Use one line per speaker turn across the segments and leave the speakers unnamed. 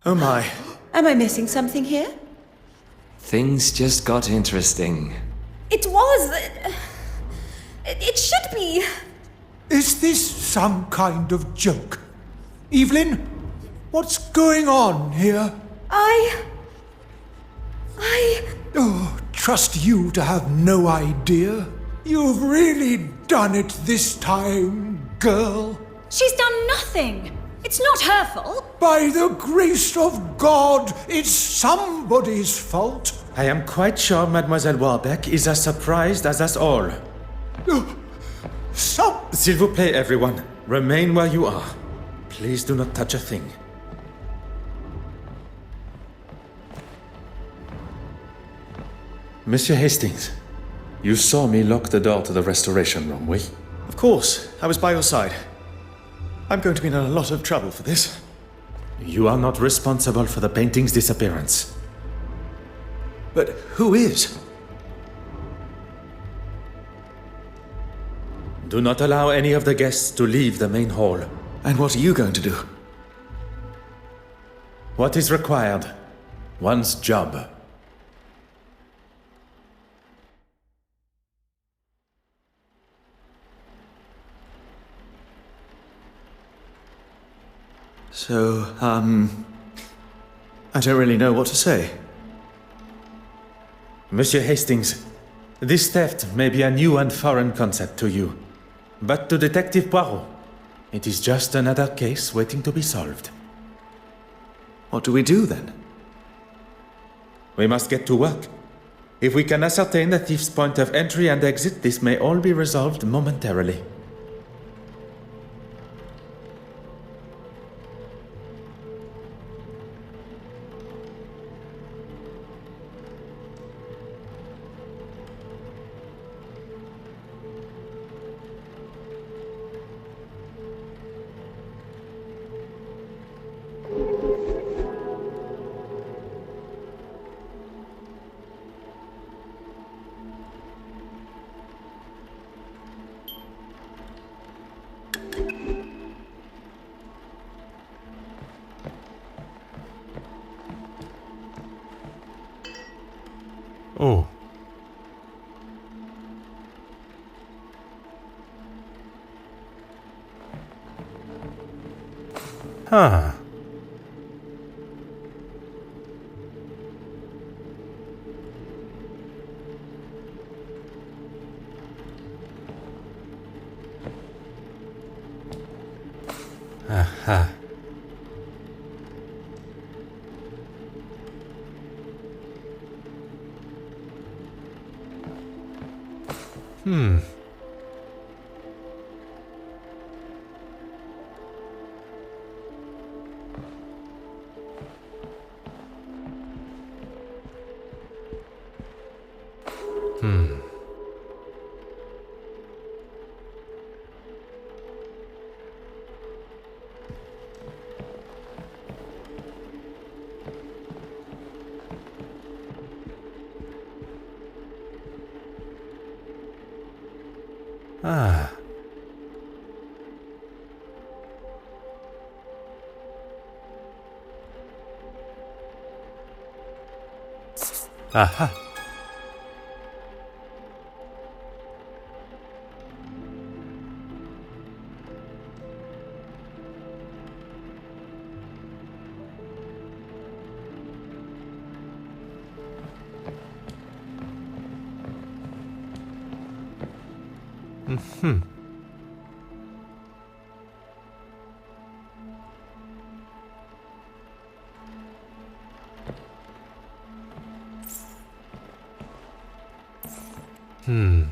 Oh my.
Am I missing something here?
Things just got interesting.
It was. It should be.
Is this some kind of joke? Evelyn, what's going on here? Oh, trust you to have no idea. You've really done it this time, girl.
She's done nothing. It's not her fault.
By the grace of God, it's somebody's fault.
I am quite sure Mademoiselle Warbeck is as surprised as us all. S'il vous plaît, everyone. Remain where you are. Please do not touch a thing. Monsieur Hastings, you saw me lock the door to the restoration room, oui?
Of course, I was by your side. I'm going to be in a lot of trouble for this.
You are not responsible for the painting's disappearance.
But who is?
Do not allow any of the guests to leave the main hall.
And what are you going to do?
What is required? One's job.
So, I don't really know what to say.
Monsieur Hastings, this theft may be a new and foreign concept to you. But to Detective Poirot, it is just another case waiting to be solved.
What do we do then?
We must get to work. If we can ascertain the thief's point of entry and exit, this may all be resolved momentarily.
Oh. Huh. Aha. Ah. Aha. Hmm. Hmm.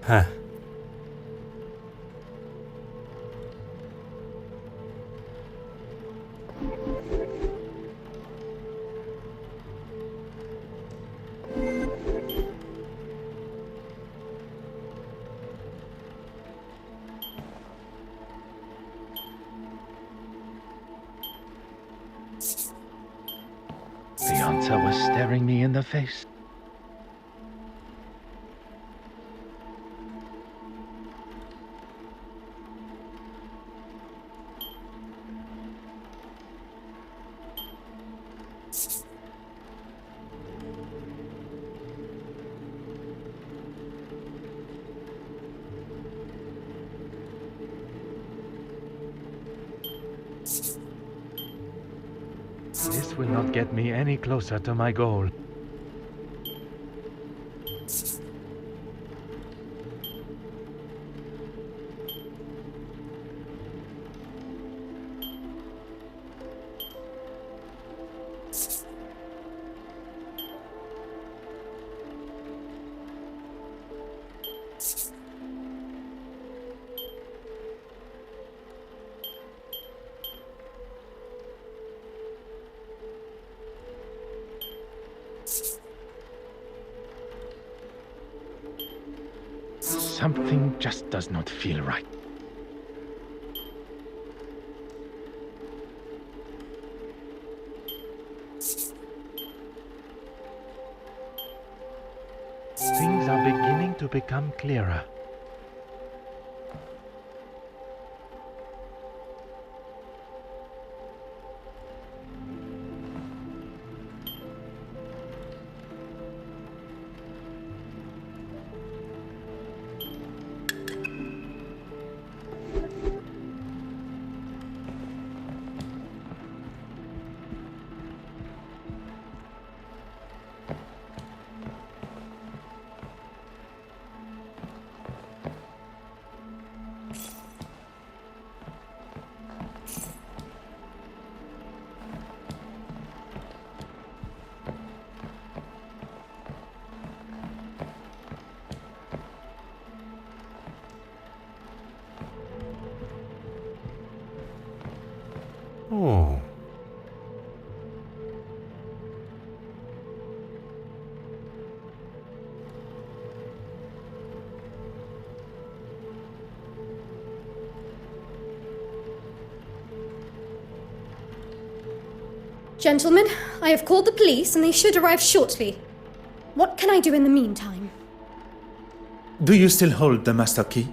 Huh.
Agatha was staring me in the face. This will not get me any closer to my goal. Something just does not feel right. Things are beginning to become clearer.
Oh.
Gentlemen, I have called the police and they should arrive shortly. What can I do in the meantime?
Do you still hold the master key?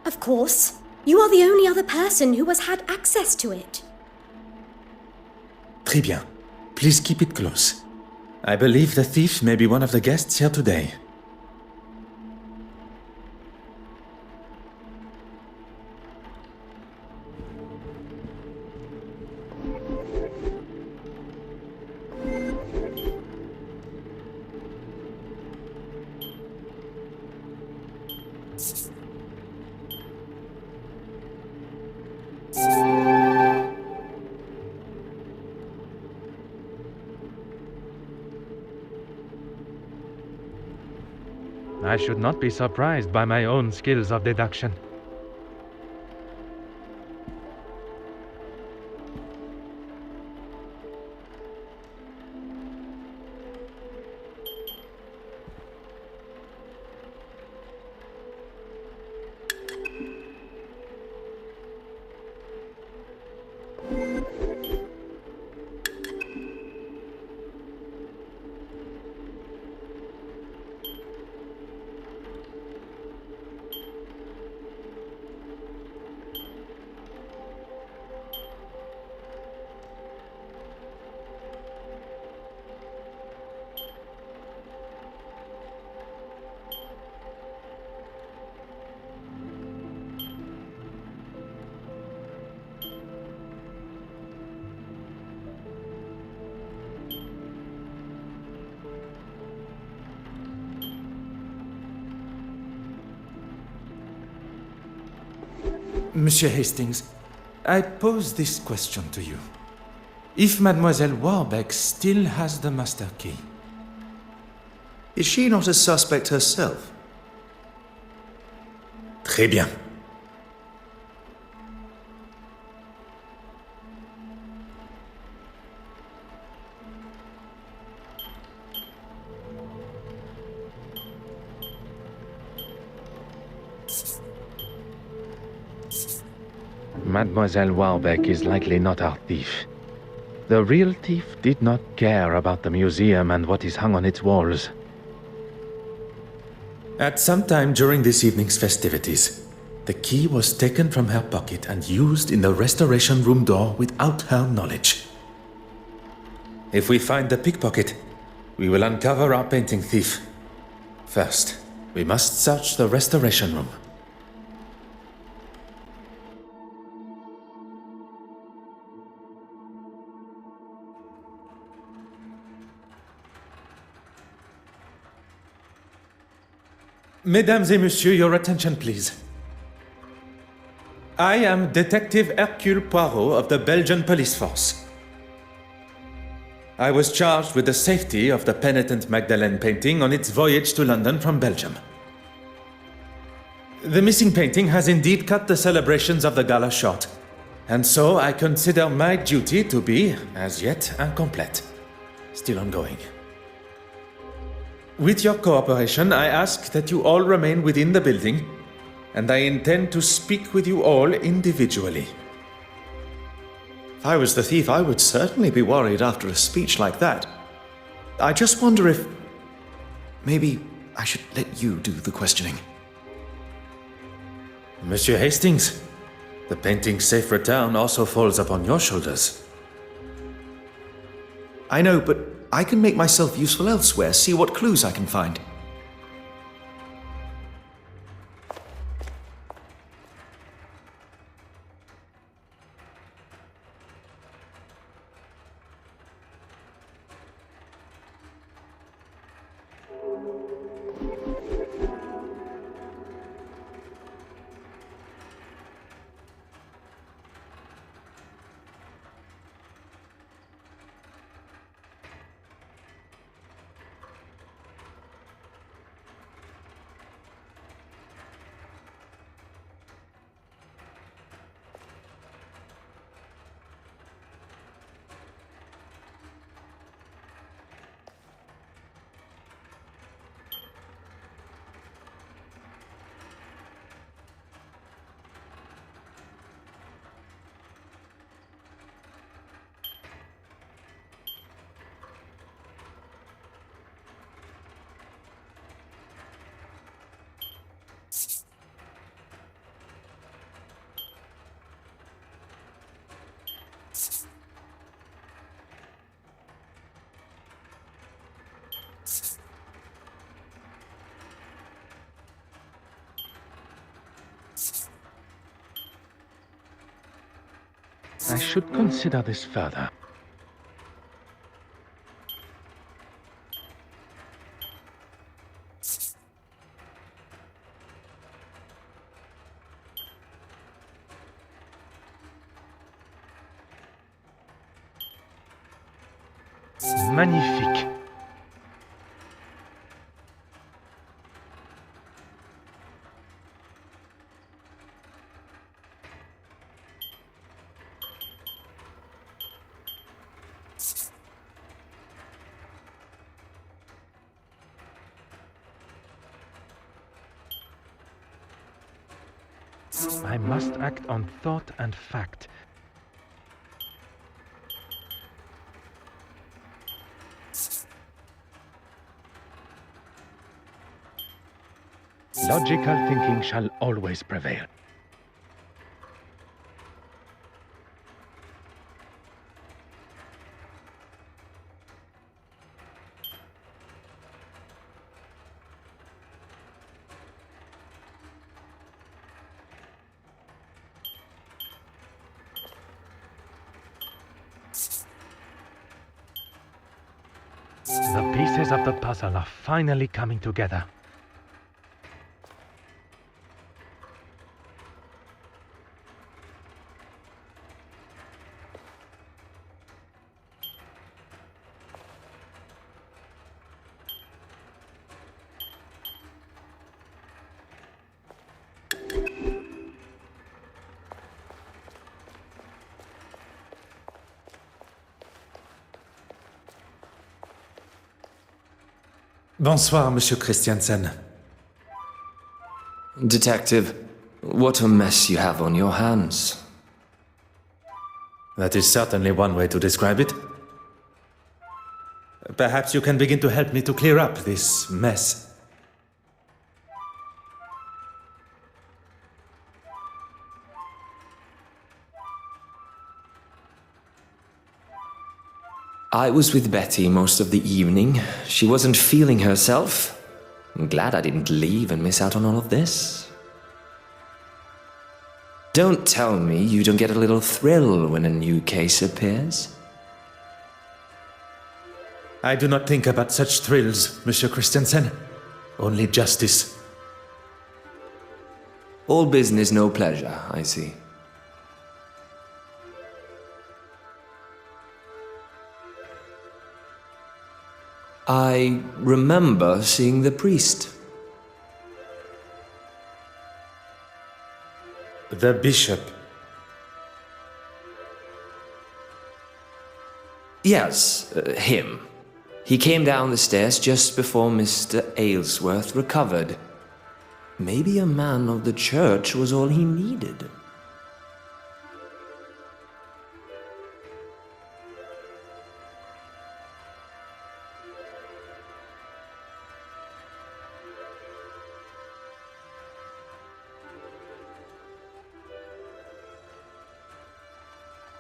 Of course. You are the only other person who has had access to it.
Très bien. Please keep it close. I believe the thief may be one of the guests here today.
I should not be surprised by my own skills of deduction.
Monsieur Hastings, I pose this question to you. If Mademoiselle Warbeck still has the master key,
Is she not a suspect herself?
très bien.
Mademoiselle Warbeck is likely not our thief. The real thief did not care about the museum and what is hung on its walls.
At some time during this evening's festivities, the key was taken from her pocket and used in the restoration room door without her knowledge. If we find the pickpocket, we will uncover our painting thief. First, we must search the restoration room. Mesdames et messieurs, your attention please. I am Detective Hercule Poirot of the Belgian Police Force. I was charged with the safety of the penitent Magdalene painting on its voyage to London from Belgium. The missing painting has indeed cut the celebrations of the gala short, and so I consider my duty to be, as yet, incomplete, still ongoing. With your cooperation, I ask that you all remain within the building, and I intend to speak with you all individually.
If I was the thief, I would certainly be worried after a speech like that. I just wonder if... maybe I should let you do the questioning.
Monsieur Hastings, the painting's safe return also falls upon your shoulders.
I know, but I can make myself useful elsewhere, see what clues I can find.
I should consider this further. Magnifique. I must act on thought and fact. Logical thinking shall always prevail. The pieces of the puzzle are finally coming together.
Bonsoir, Monsieur Christiansen.
Detective, what a mess you have on your hands.
That is certainly one way to describe it. Perhaps you can begin to help me to clear up this mess.
I was with Betty most of the evening. She wasn't feeling herself. I'm glad I didn't leave and miss out on all of this. Don't tell me you don't get a little thrill when a new case appears.
I do not think about such thrills, Monsieur Christensen. Only justice.
All business, no pleasure, I see. I remember seeing the priest.
The bishop.
Yes, him. He came down the stairs just before Mr. Aylesworth recovered. Maybe a man of the church was all he needed.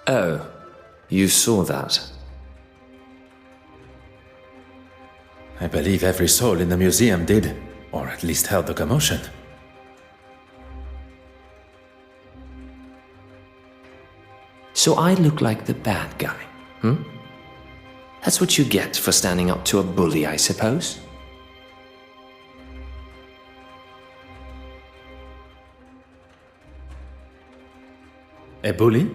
Oh, you saw that.
I believe every soul in the museum did, or at least heard the commotion.
So I look like the bad guy, hmm? That's what you get for standing up to a bully, I suppose?
A bully?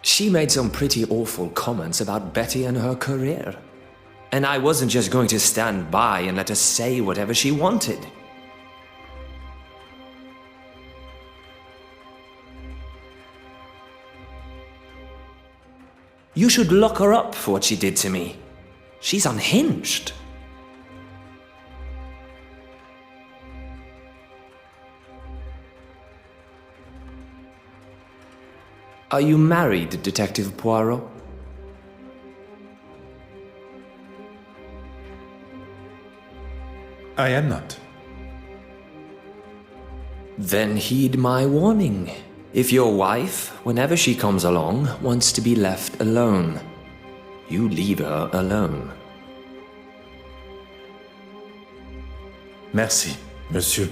She made some pretty awful comments about Betty and her career. And I wasn't just going to stand by and let her say whatever she wanted. You should lock her up for what she did to me. She's unhinged. Are you married, Detective Poirot?
I am not.
Then heed my warning. If your wife, whenever she comes along, wants to be left alone, you leave her alone.
Merci, monsieur.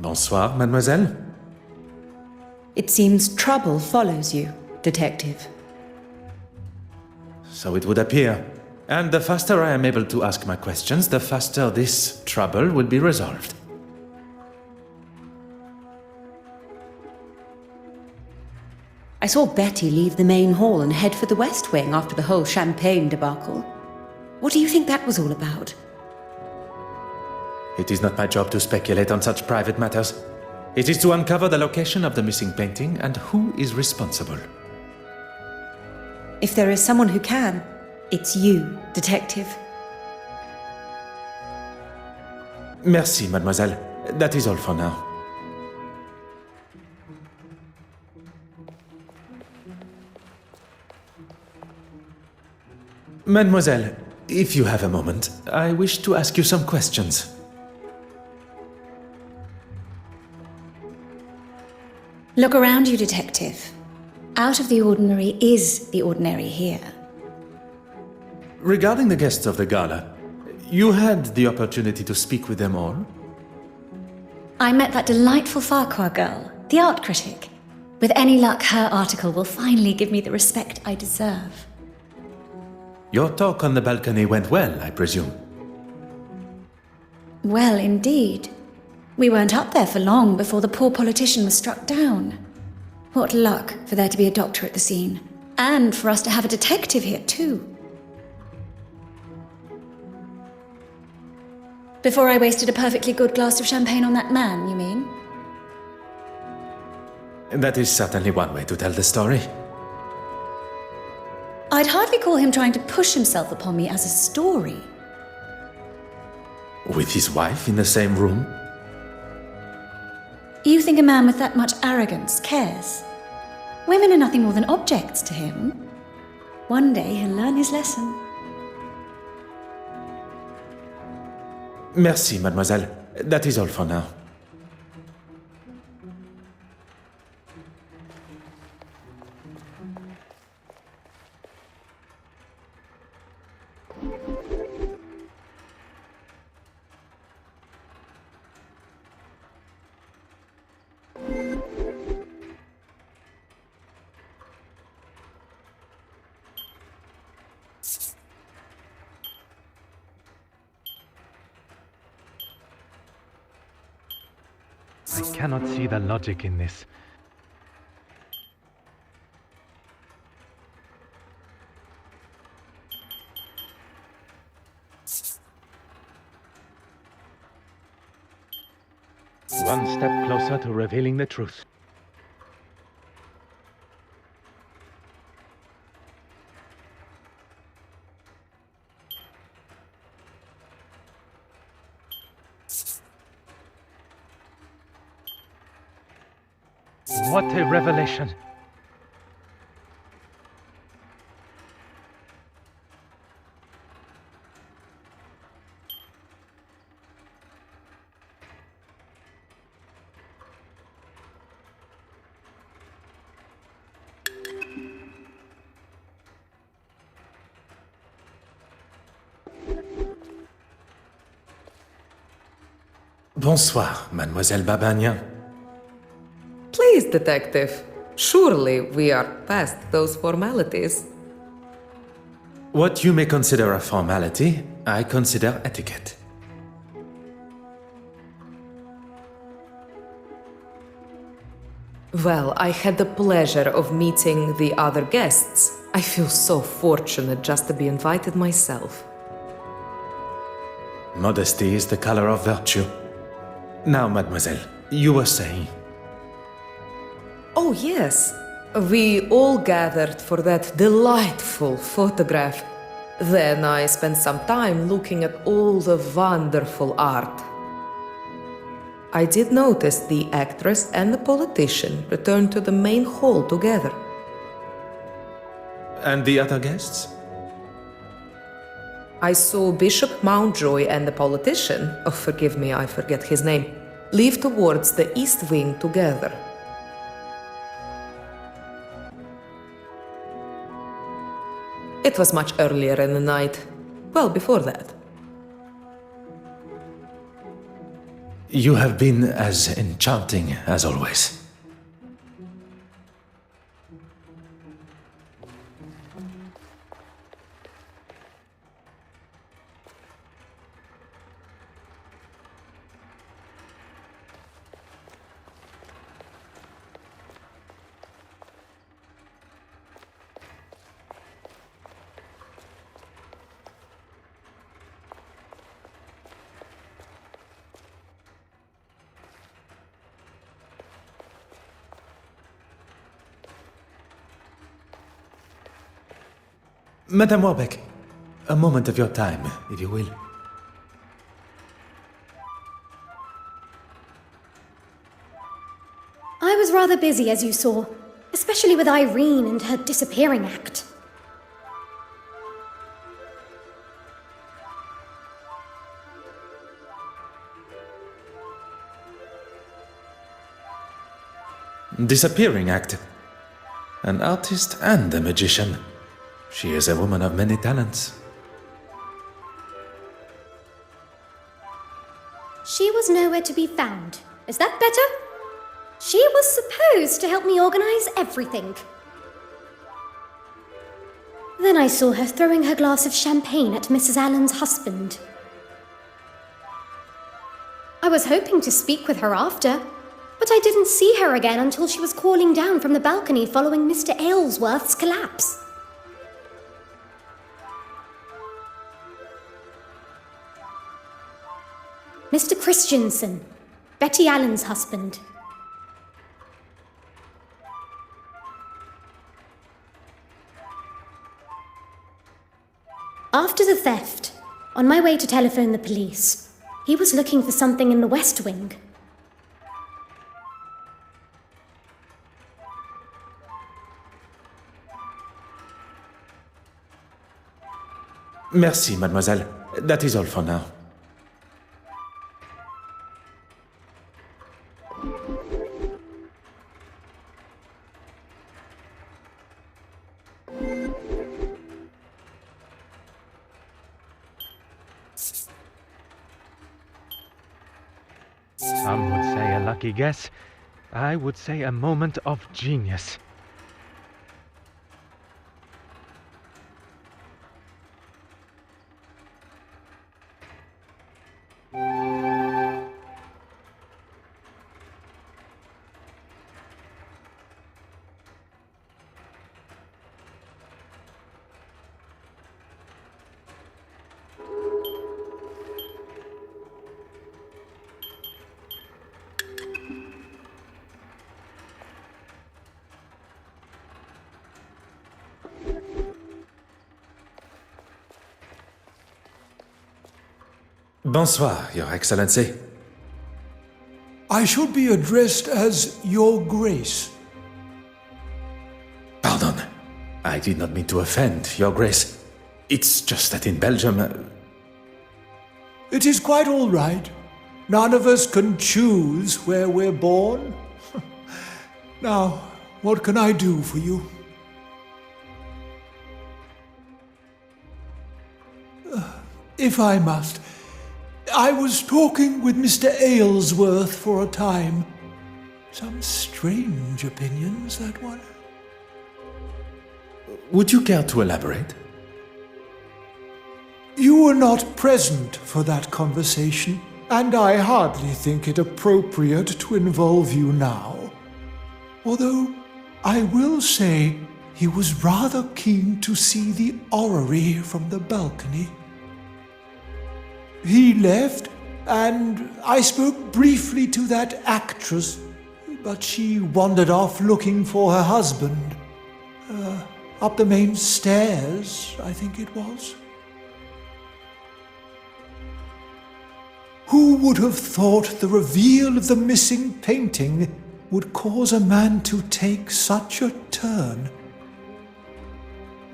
Bonsoir, mademoiselle.
It seems trouble follows you, Detective.
So it would appear. And the faster I am able to ask my questions, the faster this trouble will be resolved.
I saw Betty leave the main hall and head for the West Wing after the whole champagne debacle. What do you think that was all about?
It is not my job to speculate on such private matters. It is to uncover the location of the missing painting and who is responsible.
If there is someone who can, it's you, Detective.
Merci, mademoiselle. That is all for now. Mademoiselle, if you have a moment, I wish to ask you some questions.
Look around you, Detective. Out of the ordinary is the ordinary here.
Regarding the guests of the gala, you had the opportunity to speak with them all?
I met that delightful Farquhar girl, the art critic. With any luck, her article will finally give me the respect I deserve.
Your talk on the balcony went well, I presume.
Well, indeed. We weren't up there for long before the poor politician was struck down. What luck for there to be a doctor at the scene. And for us to have a detective here, too. Before I wasted a perfectly good glass of champagne on that man, you mean?
That is certainly one way to tell the story.
I'd hardly call him trying to push himself upon me as a story.
With his wife in the same room?
You think a man with that much arrogance cares? Women are nothing more than objects to him. One day he'll learn his lesson.
Merci, mademoiselle. That is all for now.
I cannot see the logic in this. One step closer to revealing the truth. What a revelation!
Bonsoir, Mademoiselle Babagnan.
Please, detective. Surely we are past those formalities.
What you may consider a formality, I consider etiquette.
Well, I had the pleasure of meeting the other guests. I feel so fortunate just to be invited myself.
Modesty is the color of virtue. Now, mademoiselle, you were saying...
Oh, yes. We all gathered for that delightful photograph. Then I spent some time looking at all the wonderful art. I did notice the actress and the politician returned to the main hall together.
And the other guests?
I saw Bishop Mountjoy and the politician, oh, forgive me, I forget his name, leave towards the east wing together. It was much earlier in the night, well before that.
You have been as enchanting as always. Madame Warbeck, a moment of your time, if you will.
I was rather busy, as you saw, especially with Irene and her disappearing act.
Disappearing act. An artist and a magician. She is a woman of many talents.
She was nowhere to be found. Is that better? She was supposed to help me organize everything. Then I saw her throwing her glass of champagne at Mrs. Allen's husband. I was hoping to speak with her after, But I didn't see her again until she was calling down from the balcony following Mr. Aylesworth's collapse. Mr. Christiansen, Betty Allen's husband. After the theft, on my way to telephone the police, he was looking for something in the West Wing.
Merci, mademoiselle. That is all for now.
Some would say a lucky guess. I would say a moment of genius.
Bonsoir, Your Excellency.
I should be addressed as Your Grace.
Pardon. I did not mean to offend, Your Grace. It's just that in Belgium...
It is quite all right. None of us can choose where we're born. Now, what can I do for you? If I must, I was talking with Mr. Aylesworth for a time. Some strange opinions, that one.
Would you care to elaborate?
You were not present for that conversation, and I hardly think it appropriate to involve you now. Although, I will say, he was rather keen to see the orrery from the balcony. He left, and I spoke briefly to that actress, but she wandered off looking for her husband. Up the main stairs, I think it was. Who would have thought the reveal of the missing painting would cause a man to take such a turn?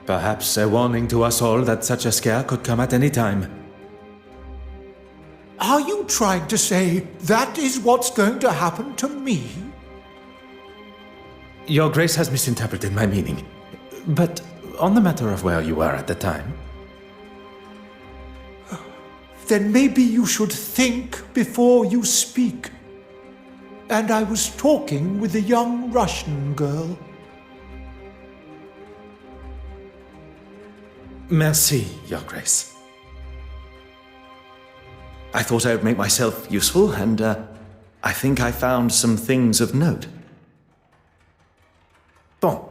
Perhaps a warning to us all that such a scare could come at any time.
Are you trying to say that is what's going to happen to me?
Your Grace has misinterpreted my meaning. But on the matter of where you were at the time...
Then maybe you should think before you speak. And I was talking with a young Russian girl.
Merci, Your Grace.
I thought I would make myself useful, and I think I found some things of note.
Bon,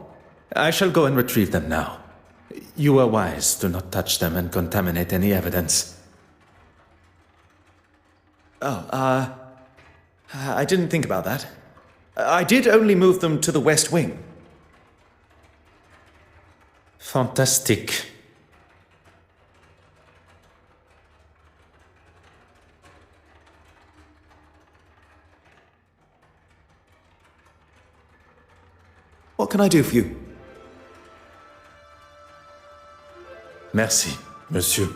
I shall go and retrieve them now. You were wise to not touch them and contaminate any evidence.
I didn't think about that. I did only move them to the West Wing.
Fantastique.
What can I do for you?
Merci, monsieur.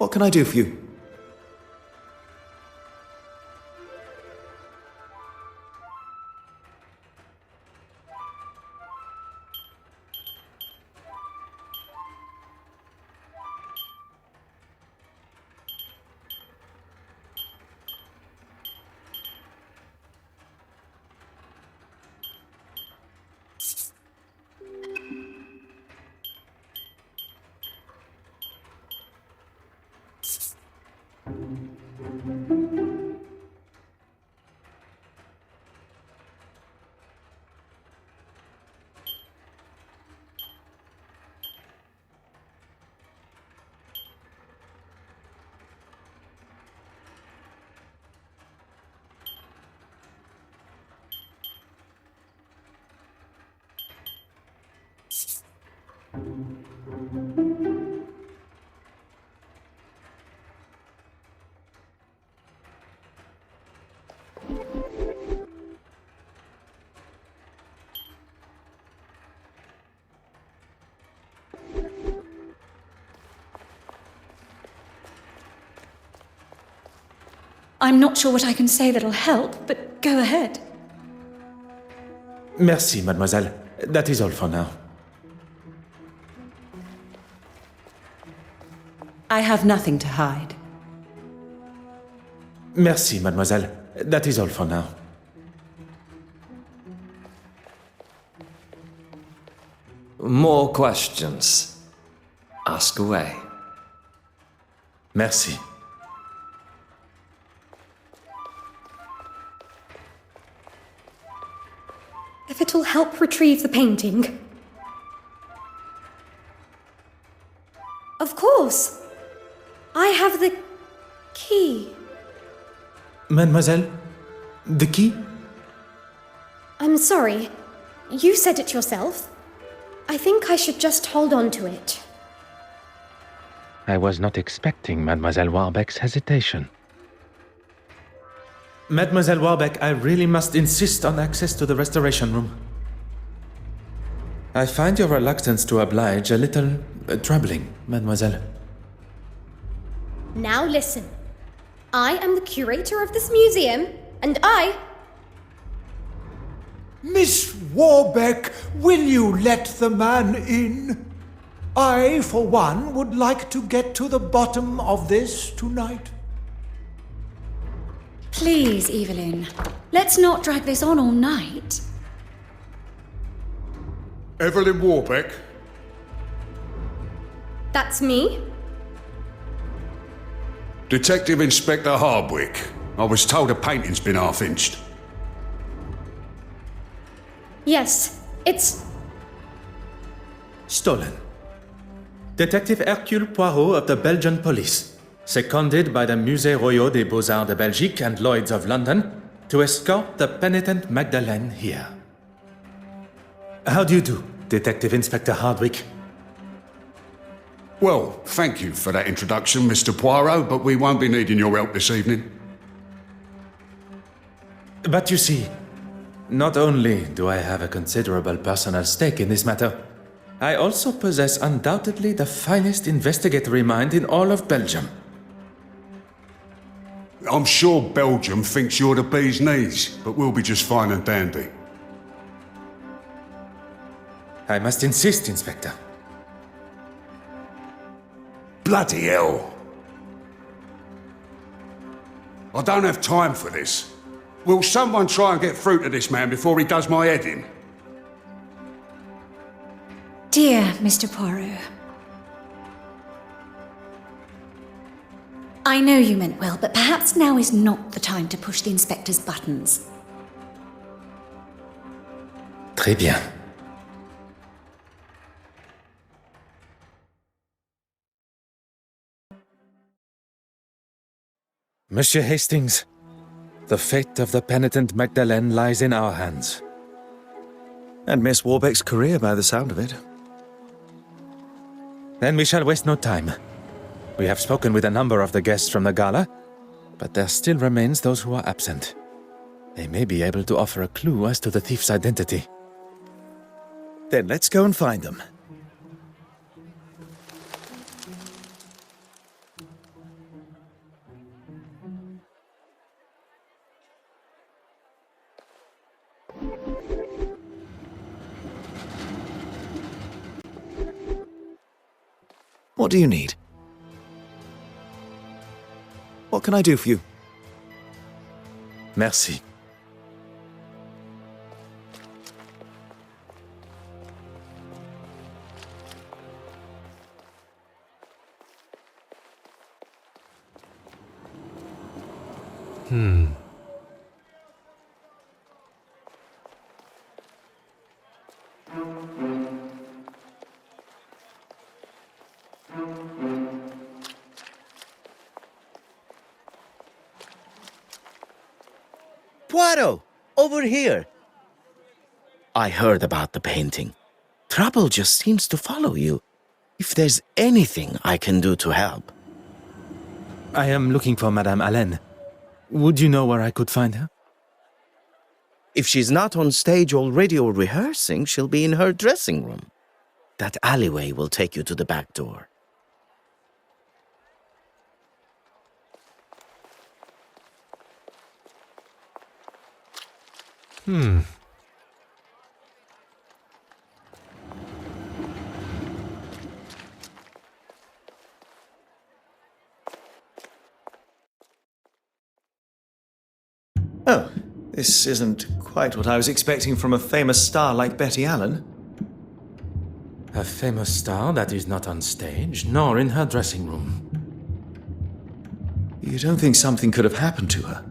What can I do for you?
I'm not sure what I can say that'll help, but go ahead.
Merci, mademoiselle. That is all for now.
I have nothing to hide.
Merci, mademoiselle. That is all for now.
More questions? Ask away.
Merci.
If it'll help retrieve the painting. Of course. I have the key.
Mademoiselle, the key?
I'm sorry. You said it yourself. I think I should just hold on to it.
I was not expecting Mademoiselle Warbeck's hesitation.
Mademoiselle Warbeck, I really must insist on access to the restoration room. I find your reluctance to oblige a little troubling, mademoiselle.
Now listen. I am the curator of this museum, and I...
Miss Warbeck, will you let the man in? I, for one, would like to get to the bottom of this tonight.
Please, Evelyn. Let's not drag this on all night.
Evelyn Warbeck?
That's me?
Detective Inspector Hardwick. I was told a painting's been half-inched.
Yes, it's...
Stolen. Detective Hercule Poirot of the Belgian police, seconded by the Musée Royal des Beaux-Arts de Belgique and Lloyd's of London, to escort the penitent Magdalene here. How do you do, Detective Inspector Hardwick?
Well, thank you for that introduction, Mr. Poirot, but we won't be needing your help this evening.
But you see, not only do I have a considerable personal stake in this matter, I also possess undoubtedly the finest investigatory mind in all of Belgium.
I'm sure Belgium thinks you're the bee's knees, but we'll be just fine and dandy.
I must insist, Inspector.
Bloody hell! I don't have time for this. Will someone try and get through to this man before he does my head in?
Dear Mr. Poirot. I know you meant well, but perhaps now is not the time to push the inspector's buttons.
Très bien. Monsieur Hastings, the fate of the penitent Magdalene lies in our hands.
And Miss Warbeck's career, by the sound of it.
Then we shall waste no time. We have spoken with a number of the guests from the gala, but there still remains those who are absent. They may be able to offer a clue as to the thief's identity.
Then let's go and find them. What do you need? What can I do for you?
Merci.
Poirot, over here. I heard about the painting. Trouble just seems to follow you. If there's anything I can do to help.
I am looking for Madame Allen. Would you know where I could find her?
If she's not on stage already or rehearsing, she'll be in her dressing room. That alleyway will take you to the back door.
Oh, this isn't quite what I was expecting from a famous star like Betty Allen.
A famous star that is not on stage, nor in her dressing room.
You don't think something could have happened to her?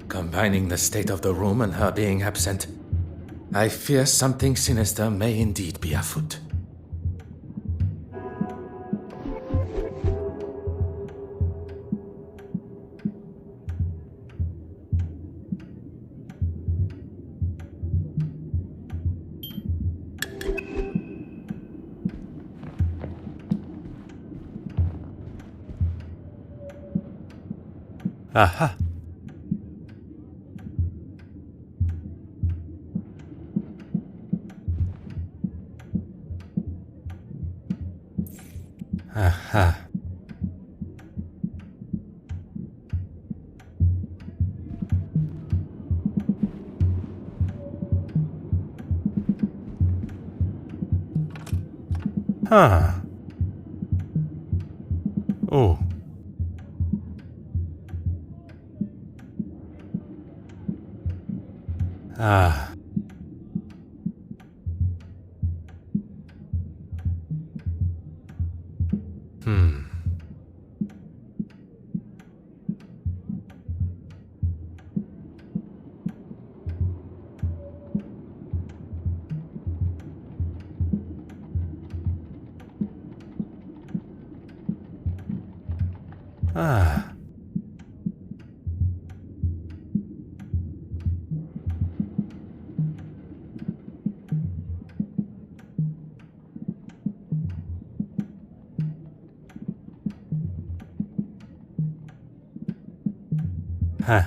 Combining the state of the room and her being absent, I fear something sinister may indeed be afoot.
Aha! Aha! Huh. Oh. Ah. Hmm. Ah. Huh.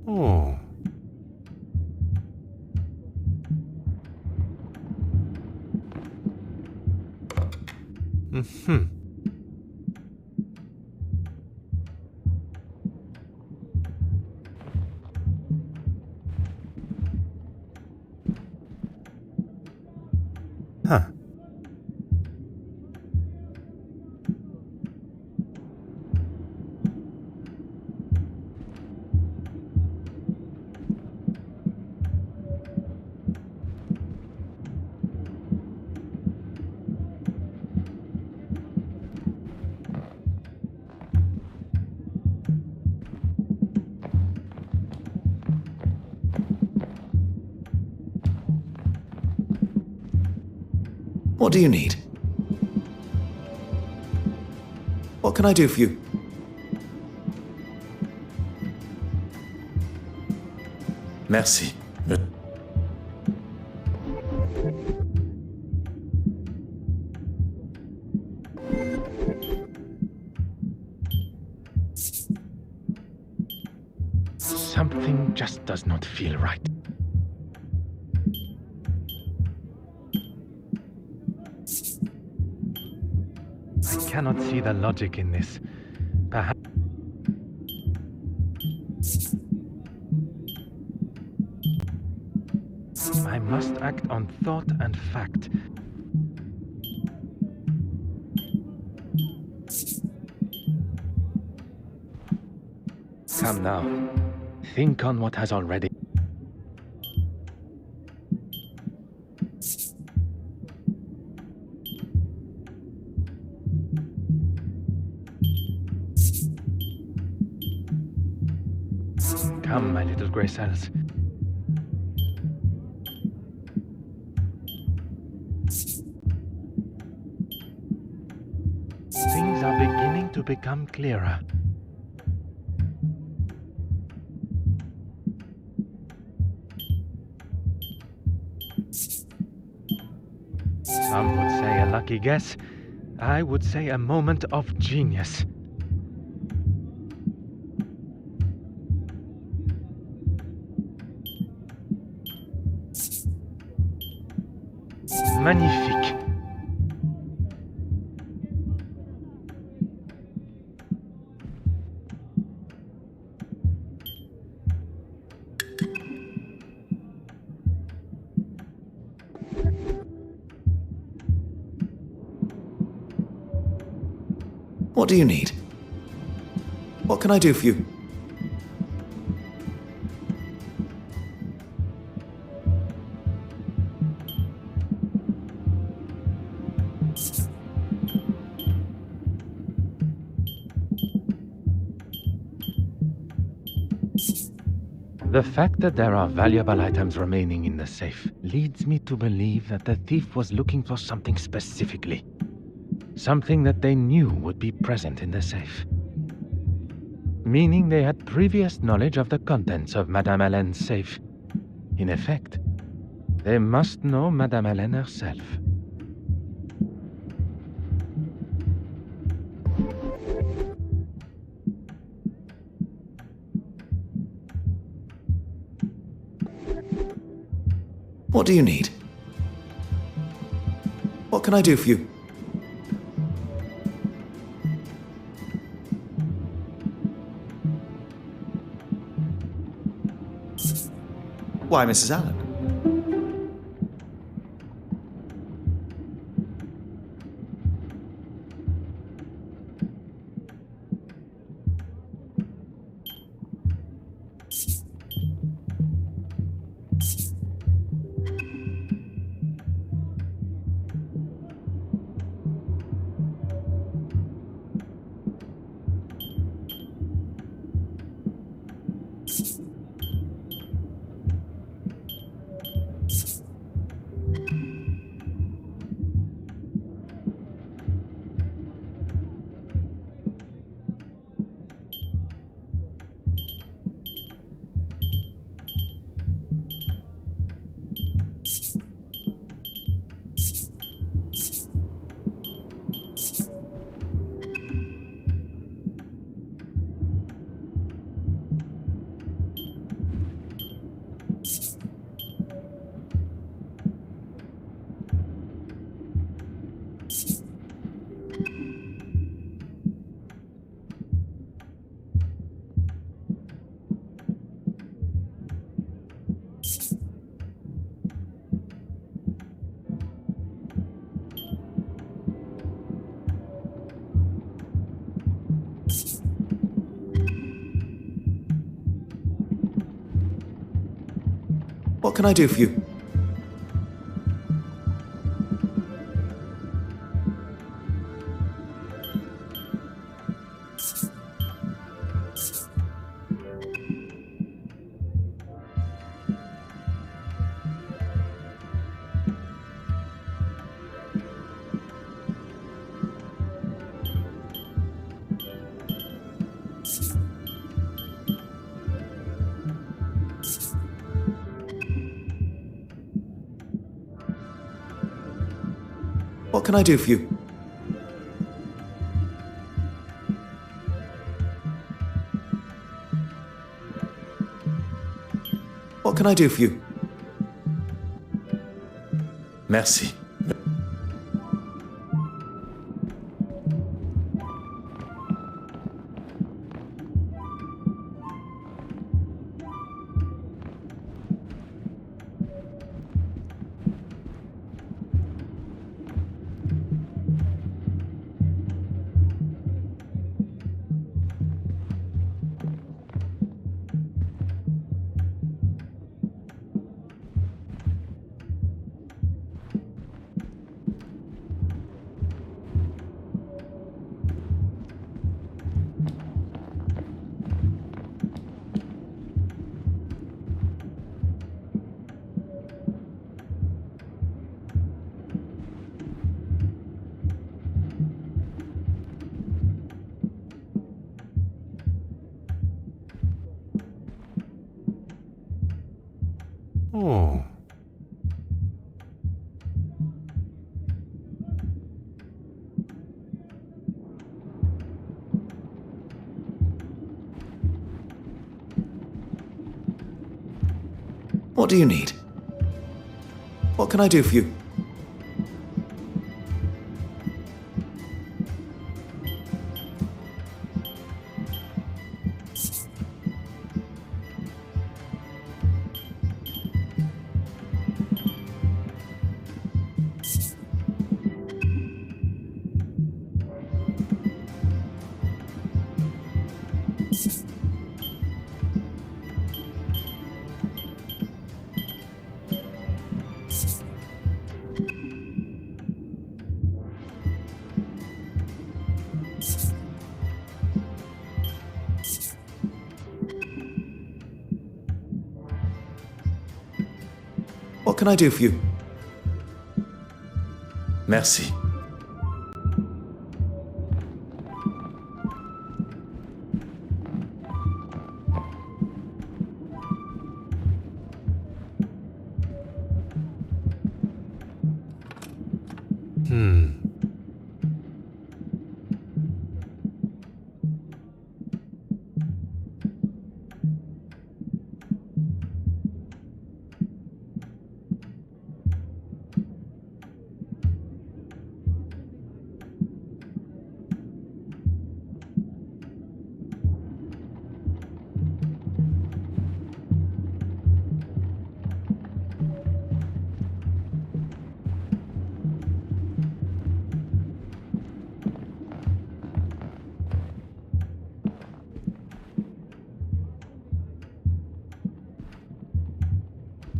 Oh. Mm-hmm. Huh.
What do you need? What can I do for you?
Merci. Something just does not feel right. I cannot see the logic in this. Perhaps I must act on thought and fact. Come now. Think on what has already. Come, my little grey cells. Things are beginning to become clearer.
Some would say a lucky guess. I would say a moment of genius. Magnifique.
What do you need? What can I do for you?
The fact that there are valuable items remaining in the safe leads me to believe that the thief was looking for something specifically. Something that they knew would be present in the safe. Meaning they had previous knowledge of the contents of Madame Helene's safe. In effect, they must know Madame Helene herself.
What do you need? What can I do for you? Why, Mrs. Allen? What can I do for you? What can I do for you? What can I do for you?
Merci.
Oh.
What do you need? What can I do for you? What can I do for you?
Merci.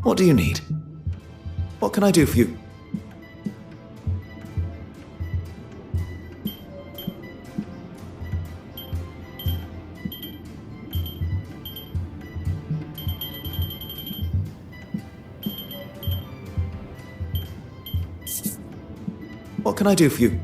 What do you need? What can I do for you? What can I do for you?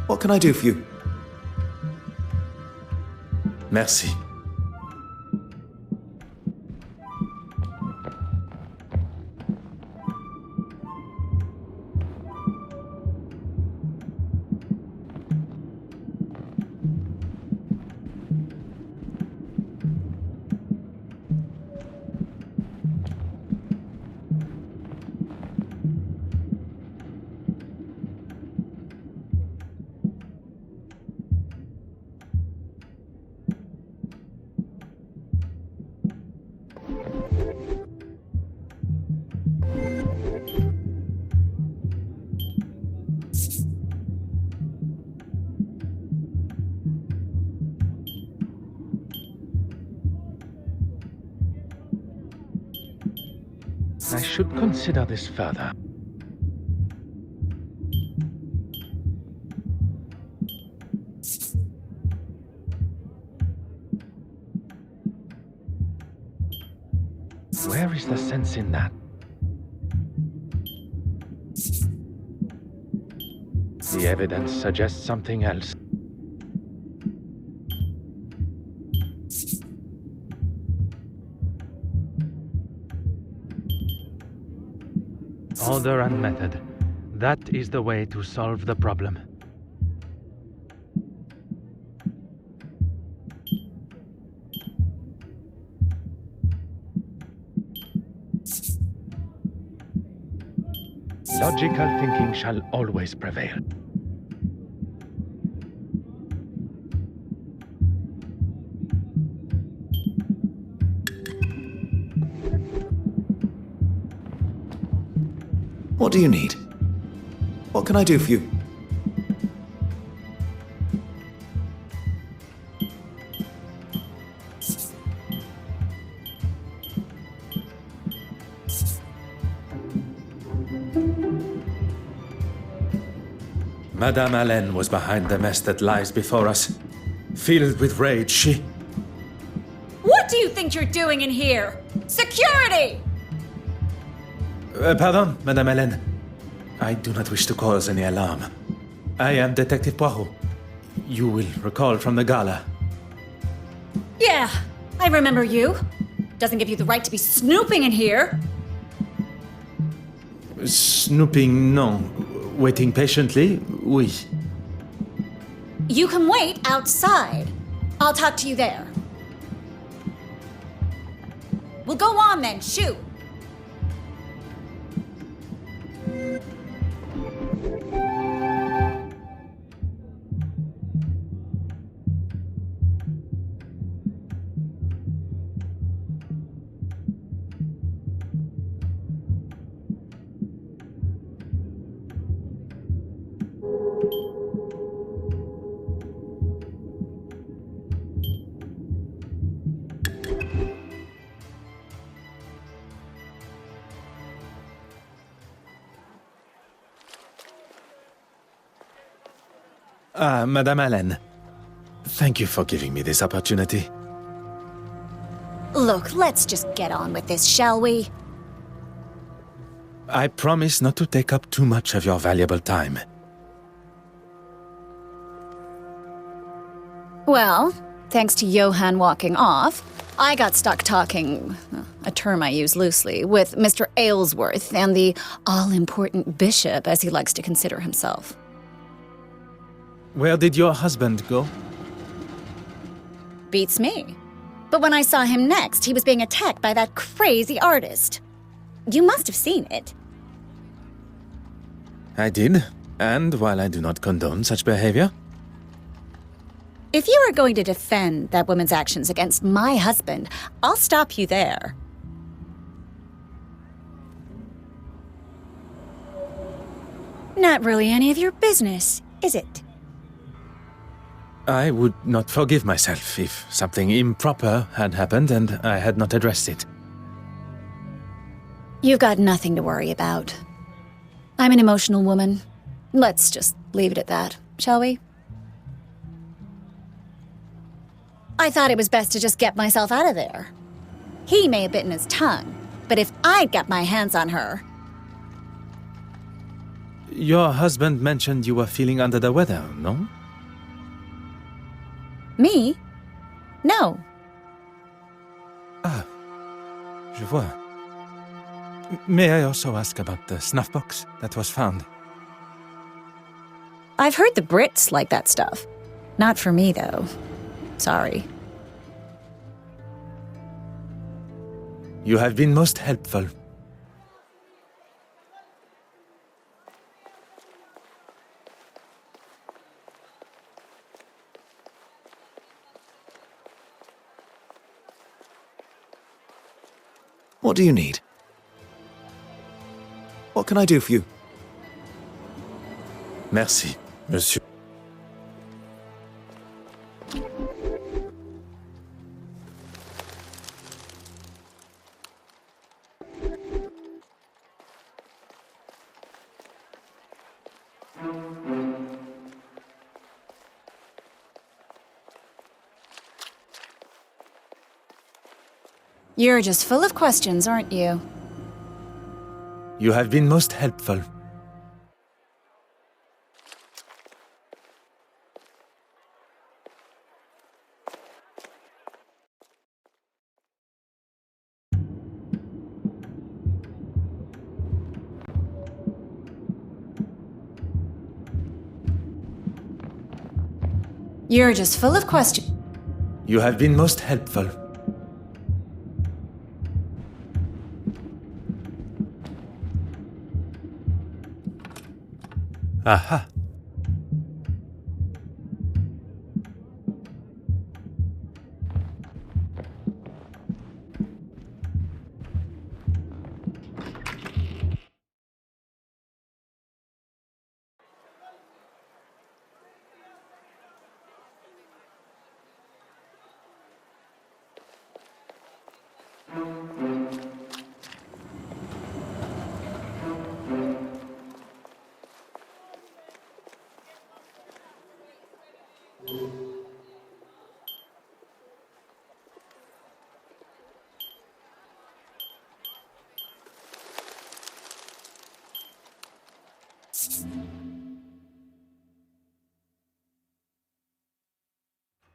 What can I do for you?
Merci. I should consider this further. Where is the sense in that? The evidence suggests something else. Order and method. That is the way to solve the problem. Logical thinking shall always prevail.
What do you need? What can I do for you?
Madame Hélène was behind the mess that lies before us. Filled with rage, she...
What do you think you're doing in here? Security!
Pardon, Madame Hélène. I do not wish to cause any alarm. I am Detective Poirot. You will recall from the gala.
Yeah, I remember you. Doesn't give you the right to be snooping in here.
Snooping, no. Waiting patiently, oui.
You can wait outside. I'll talk to you there. Well, go on then, shoot.
Madame Hélène. Thank you for giving me this opportunity.
Look, let's just get on with this, shall we?
I promise not to take up too much of your valuable time.
Well, thanks to Johann walking off, I got stuck talking, a term I use loosely, with Mr. Aylesworth and the all-important bishop, as he likes to consider himself.
Where did your husband go?
Beats me. But when I saw him next, he was being attacked by that crazy artist. You must have seen it.
I did, and while I do not condone such behavior...
If you are going to defend that woman's actions against my husband, I'll stop you there. Not really any of your business, is it?
I would not forgive myself if something improper had happened and I had not addressed it.
You've got nothing to worry about. I'm an emotional woman. Let's just leave it at that, shall we? I thought it was best to just get myself out of there. He may have bitten his tongue, but if I'd got my hands on her...
Your husband mentioned you were feeling under the weather, no?
Me? No.
Ah, je vois. May I also ask about the snuff box that was found?
I've heard the Brits like that stuff. Not for me, though. Sorry.
You have been most helpful.
What do you need? What can I do for you?
Merci, monsieur.
You're just full of questions, aren't you?
You have been most helpful.
You're just full of questions.
You have been most helpful. Aha.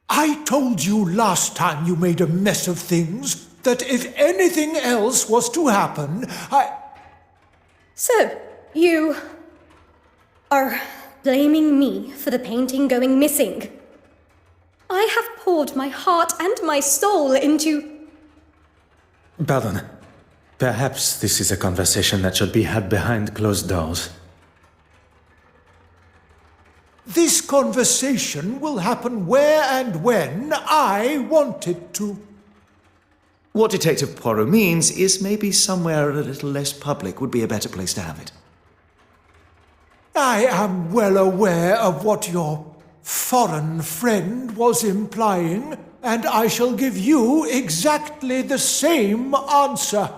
I told you last time you made a mess of things that if anything else was to happen,
So, you are blaming me for the painting going missing. I have poured my heart and my soul into...
Pardon. Perhaps this is a conversation that should be had behind closed doors.
This conversation will happen where and when I want it to.
What Detective Poirot means is maybe somewhere a little less public would be a better place to have it.
I am well aware of what your foreign friend was implying, and I shall give you exactly the same answer.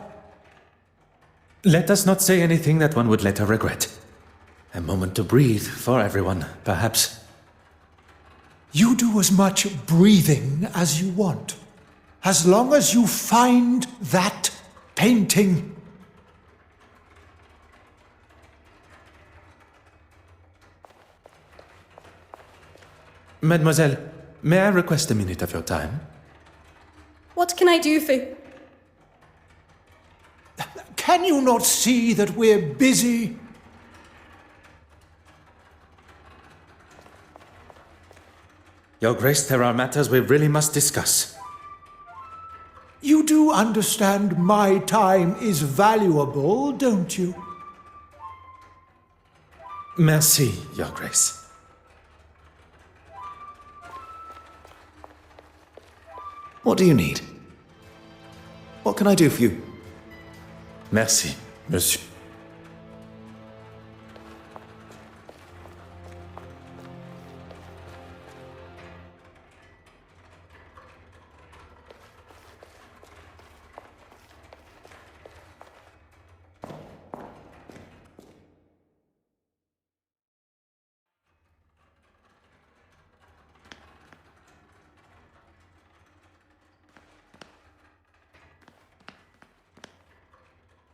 Let us not say anything that one would later regret. A moment to breathe for everyone, perhaps.
You do as much breathing as you want, as long as you find that painting.
Mademoiselle, may I request a minute of your time?
What can I do for...
Can you not see that we're busy?
Your Grace, there are matters we really must discuss.
You do understand my time is valuable, don't you?
Merci, Your Grace.
What do you need? What can I do for you?
Merci, monsieur.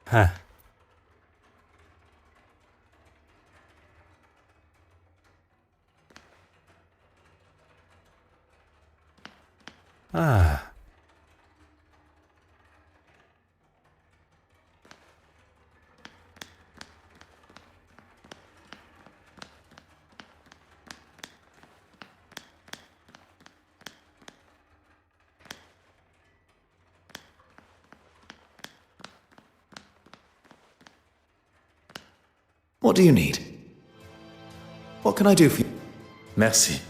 Huh. Ah.
What do you need? What can I do for you?
Merci.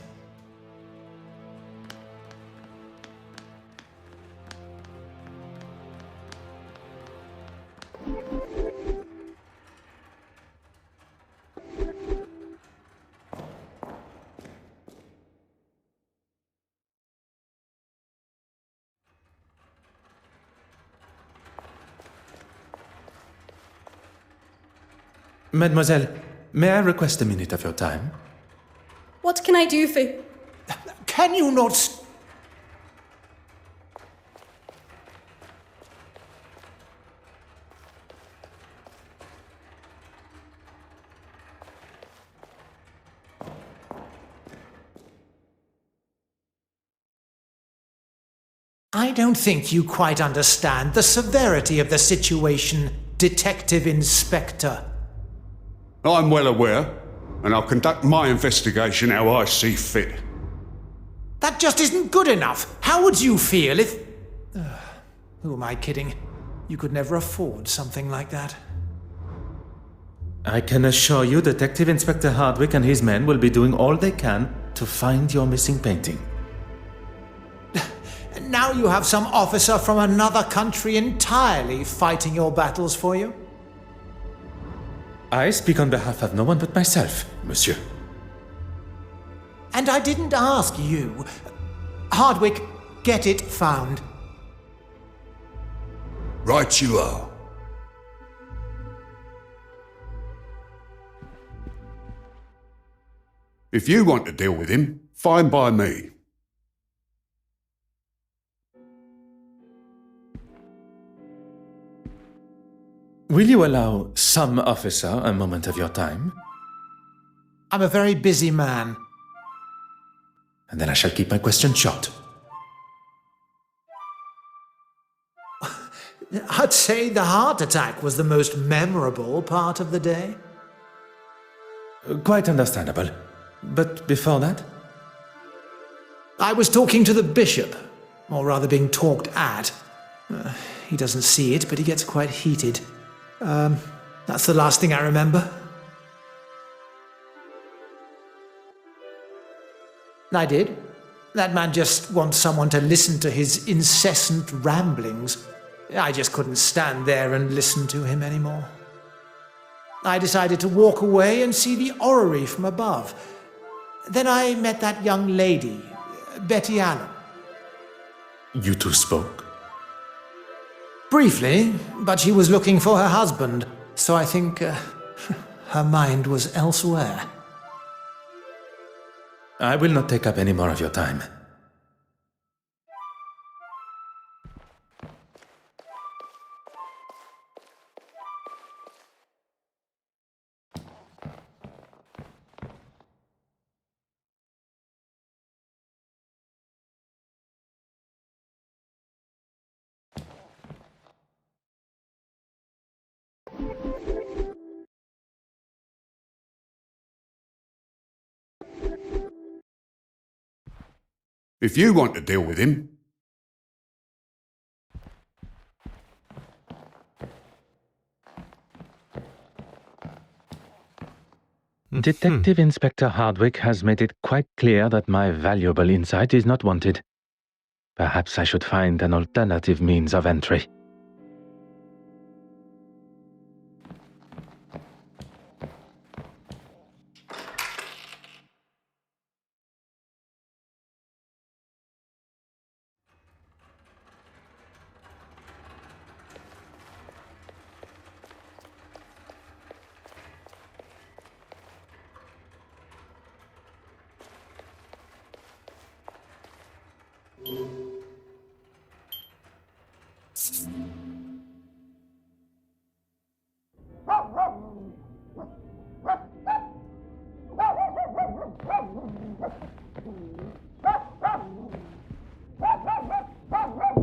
Mademoiselle, may I request a minute of your time?
What can I do for...
Can you not... I don't think you quite understand the severity of the situation, Detective Inspector.
I'm well aware, and I'll conduct my investigation how I see fit.
That just isn't good enough. How would you feel if... who am I kidding? You could never afford something like that.
I can assure you Detective Inspector Hardwick and his men will be doing all they can to find your missing painting.
Now you have some officer from another country entirely fighting your battles for you?
I speak on behalf of no one but myself, monsieur.
And I didn't ask you. Hardwick, get it found.
Right you are. If you want to deal with him, fine by me.
Will you allow some officer a moment of your time?
I'm a very busy man.
And then I shall keep my question short.
I'd say the heart attack was the most memorable part of the day.
Quite understandable. But before that?
I was talking to the bishop, or rather being talked at. He doesn't see it, but he gets quite heated. That's the last thing I remember. I did. That man just wants someone to listen to his incessant ramblings. I just couldn't stand there and listen to him anymore. I decided to walk away and see the orrery from above. Then I met that young lady, Betty Allen.
You two spoke?
Briefly, but she was looking for her husband, so I think her mind was elsewhere.
I will not take up any more of your time.
If you want to deal with him.
Detective Inspector Hardwick has made it quite clear that my valuable insight is not wanted. Perhaps I should find an alternative means of entry.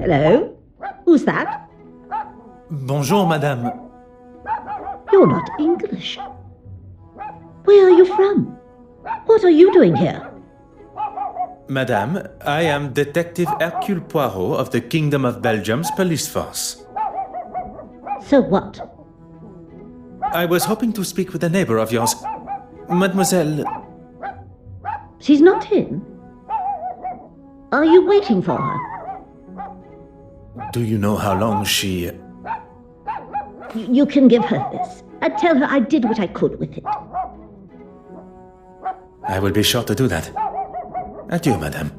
Hello? Who's that?
Bonjour, madame.
You're not English. Where are you from? What are you doing here?
Madame, I am Detective Hercule Poirot of the Kingdom of Belgium's police force.
So what?
I was hoping to speak with a neighbor of yours. Mademoiselle...
She's not in? Are you waiting for her?
Do you know how long she...
You can give her this. And tell her I did what I could with it.
I will be sure to do that. Adieu, madame.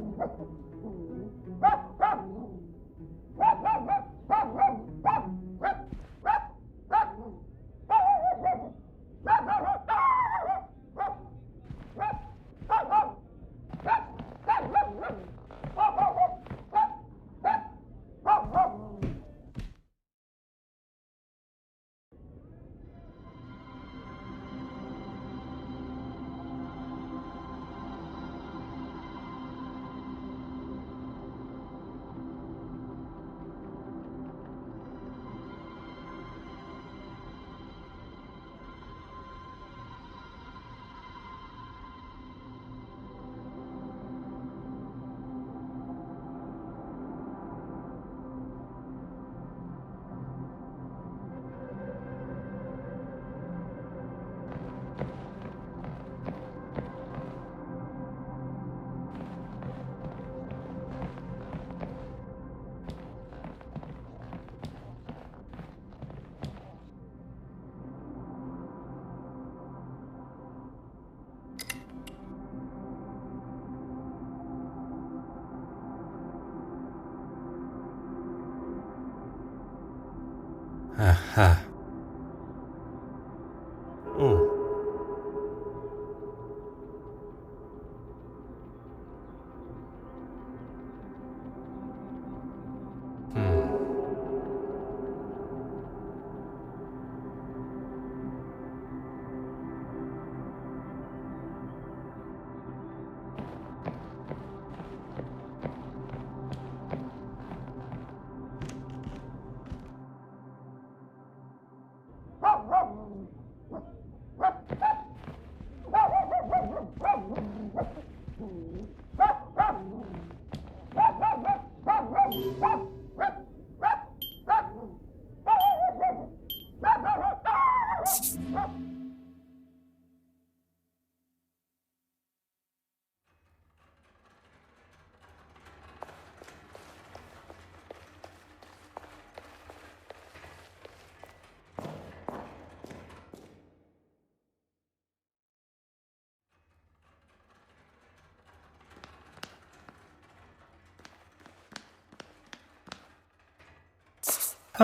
Aha.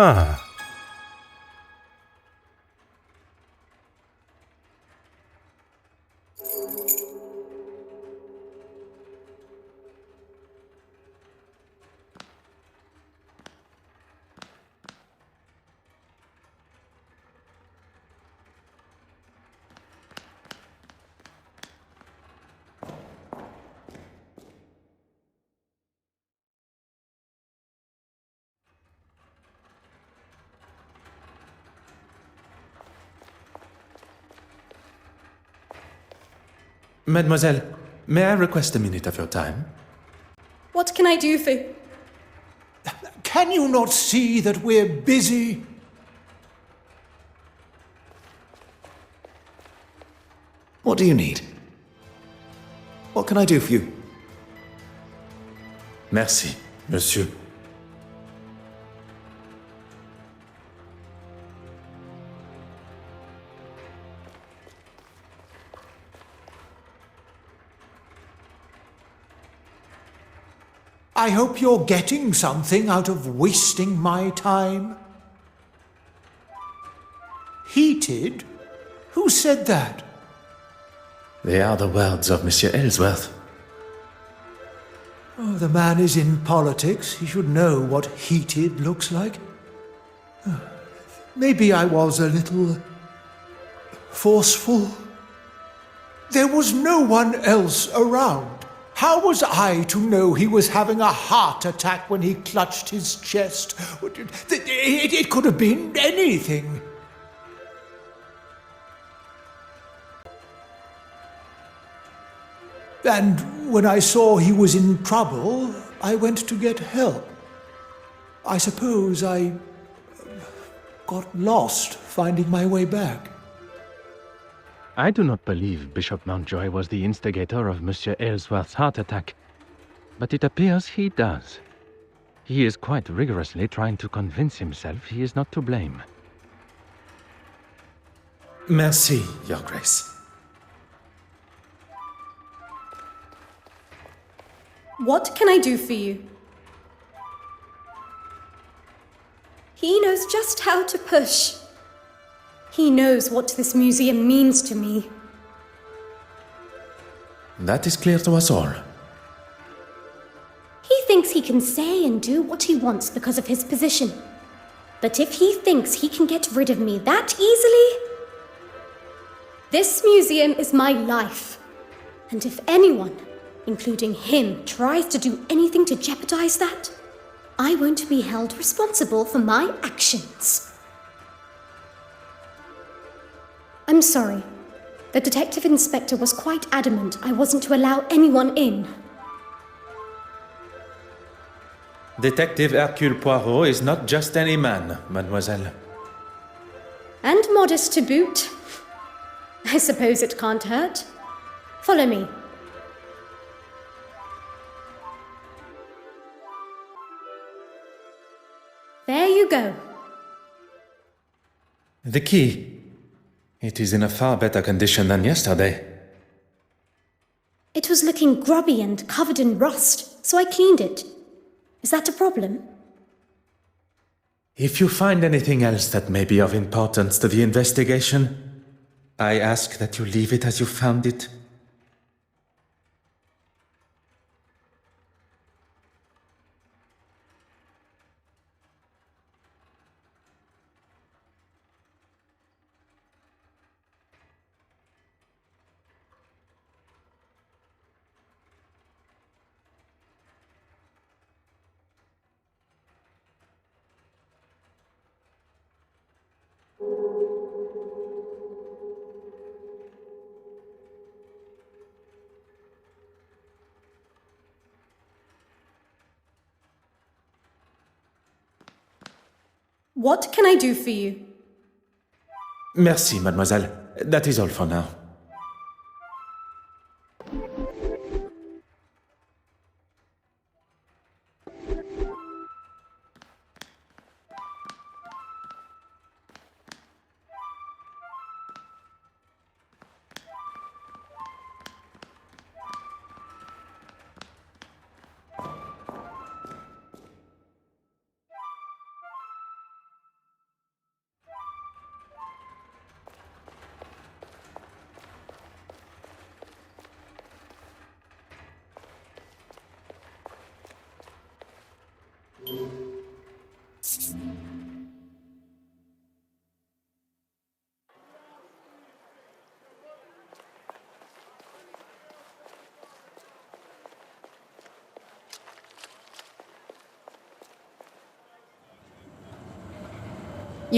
Ah.
Mademoiselle, may I request a minute of your time?
What can I do for...
Can you not see that we're busy?
What do you need? What can I do for you?
Merci, monsieur.
I hope you're getting something out of wasting my time. Heated? Who said that?
They are the words of Monsieur Aylesworth.
Oh, the man is in politics. He should know what heated looks like. Maybe I was a little forceful. There was no one else around. How was I to know he was having a heart attack when he clutched his chest? It could have been anything. And when I saw he was in trouble, I went to get help. I suppose I got lost finding my way back.
I do not believe Bishop Mountjoy was the instigator of Monsieur Aylesworth's heart attack, but it appears he does. He is quite rigorously trying to convince himself he is not to blame.
Merci, Your Grace.
What can I do for you? He knows just how to push. He knows what this museum means to me.
That is clear to us all.
He thinks he can say and do what he wants because of his position. But if he thinks he can get rid of me that easily... This museum is my life. And if anyone, including him, tries to do anything to jeopardize that, I won't be held responsible for my actions. I'm sorry. The detective inspector was quite adamant I wasn't to allow anyone in.
Detective Hercule Poirot is not just any man, mademoiselle.
And modest to boot. I suppose it can't hurt. Follow me. There you go.
The key. It is in a far better condition than yesterday.
It was looking grubby and covered in rust, so I cleaned it. Is that a problem?
If you find anything else that may be of importance to the investigation, I ask that you leave it as you found it.
What can I do for you?
Merci, mademoiselle. That is all for now.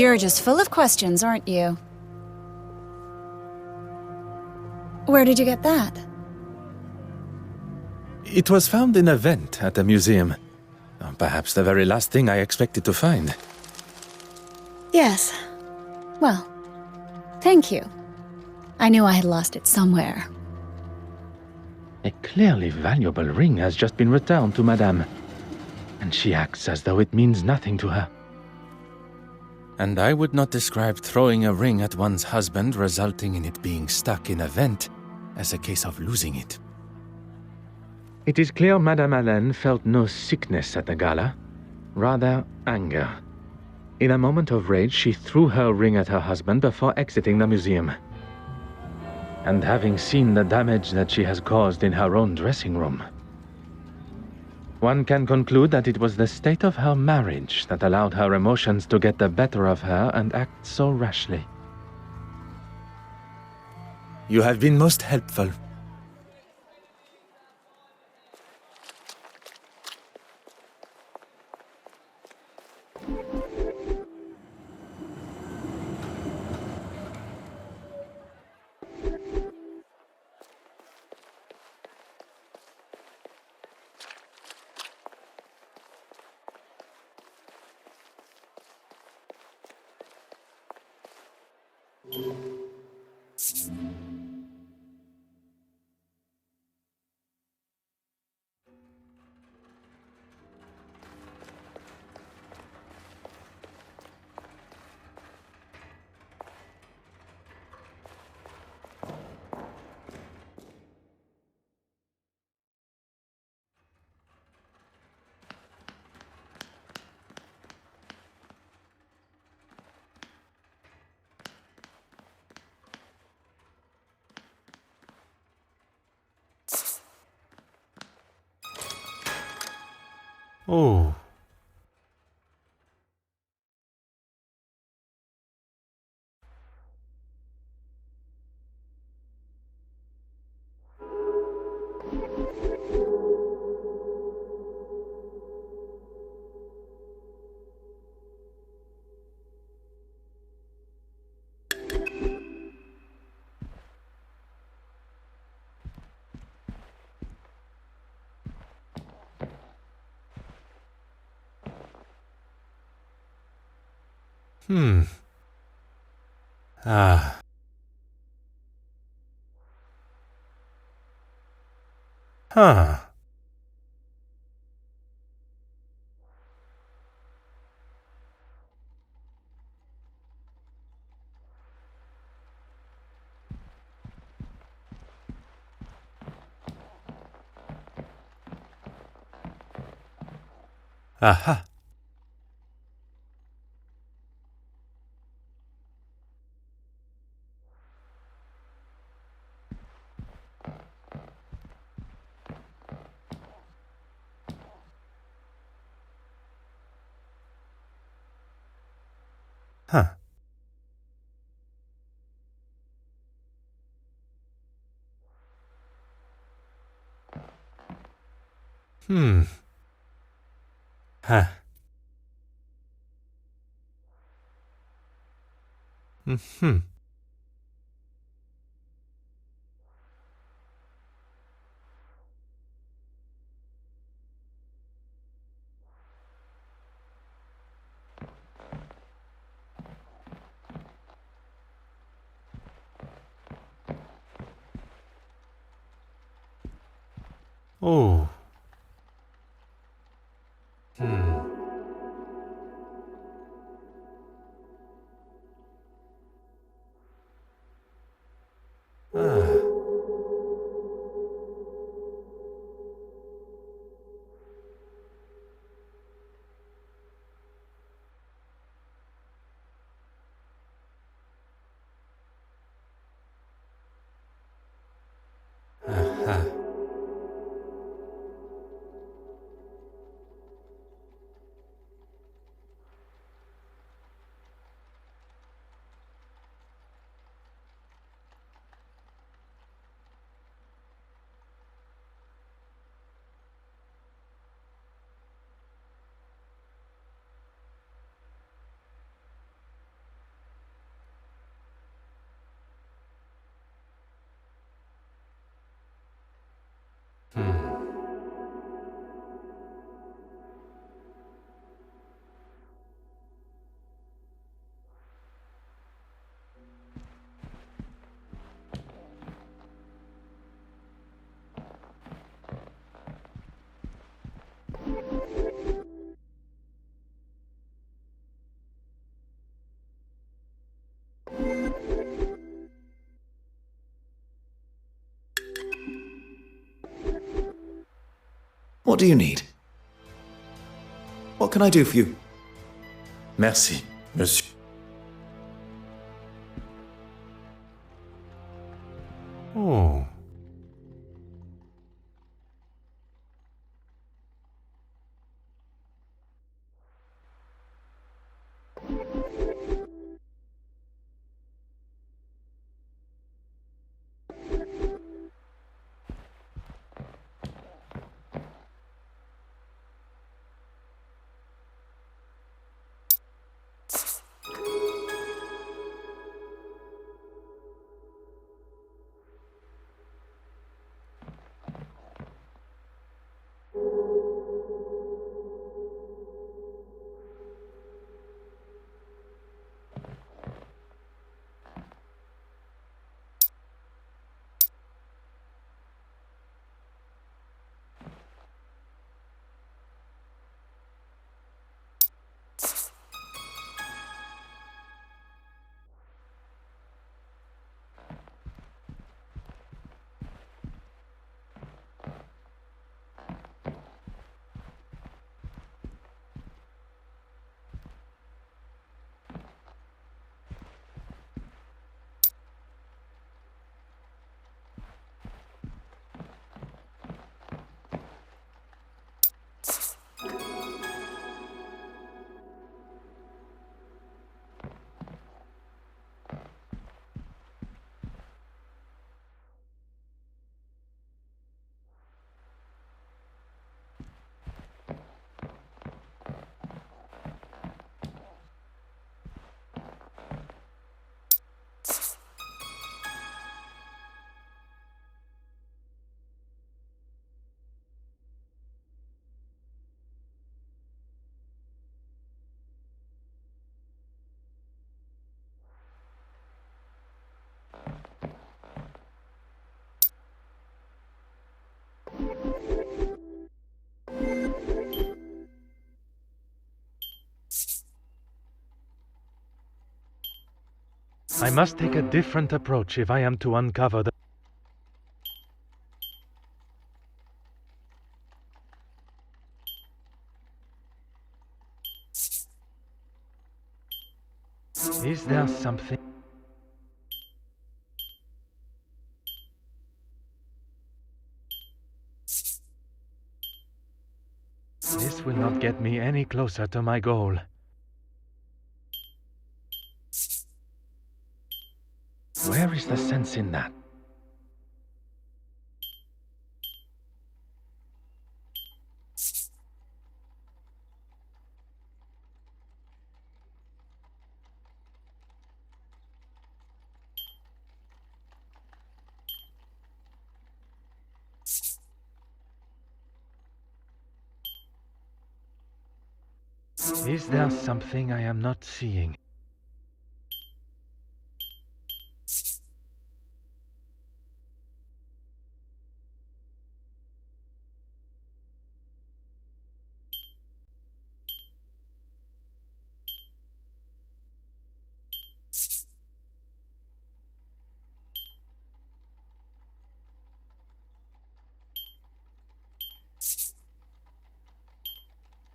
You're just full of questions, aren't you? Where did you get that?
It was found in a vent at the museum. Perhaps the very last thing I expected to find.
Yes. Well, thank you. I knew I had lost it somewhere.
A clearly valuable ring has just been returned to Madame, and she acts as though it means nothing to her.
And I would not describe throwing a ring at one's husband resulting in it being stuck in a vent as a case of losing it.
It is clear Madame Hélène felt no sickness at the gala, rather anger. In a moment of rage, she threw her ring at her husband before exiting the museum. And having seen the damage that she has caused in her own dressing room, one can conclude that it was the state of her marriage that allowed her emotions to get the better of her and act so rashly.
You have been most helpful.
Oh. Ah. Huh. Aha. Huh. Hmm. Huh. Mm-hmm. Oh. Hmm. Ah. Aha.
What do you need? What can I do for you?
Merci, monsieur.
Oh. I must take a different approach if I am to uncover the... Is there something... This will not get me any closer to my goal. Where is the sense in that? Is there something I am not seeing?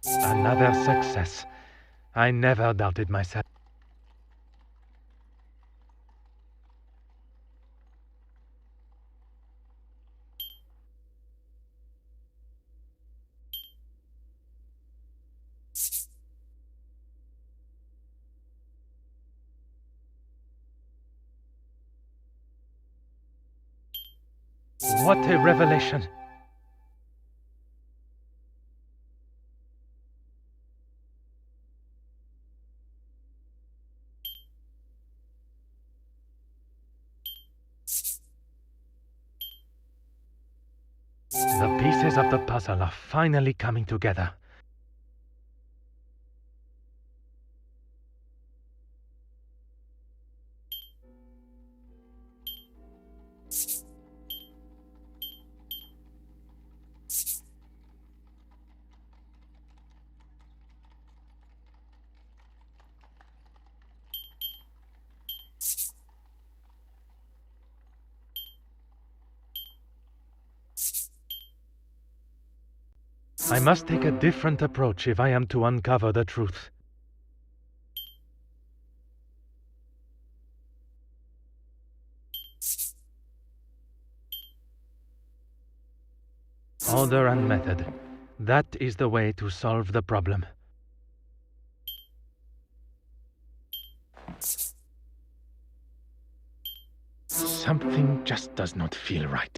Another success. I never doubted myself. What a revelation! The pieces of the puzzle are finally coming together. I must take a different approach if I am to uncover the truth. Order and method. That is the way to solve the problem. Something just does not feel right.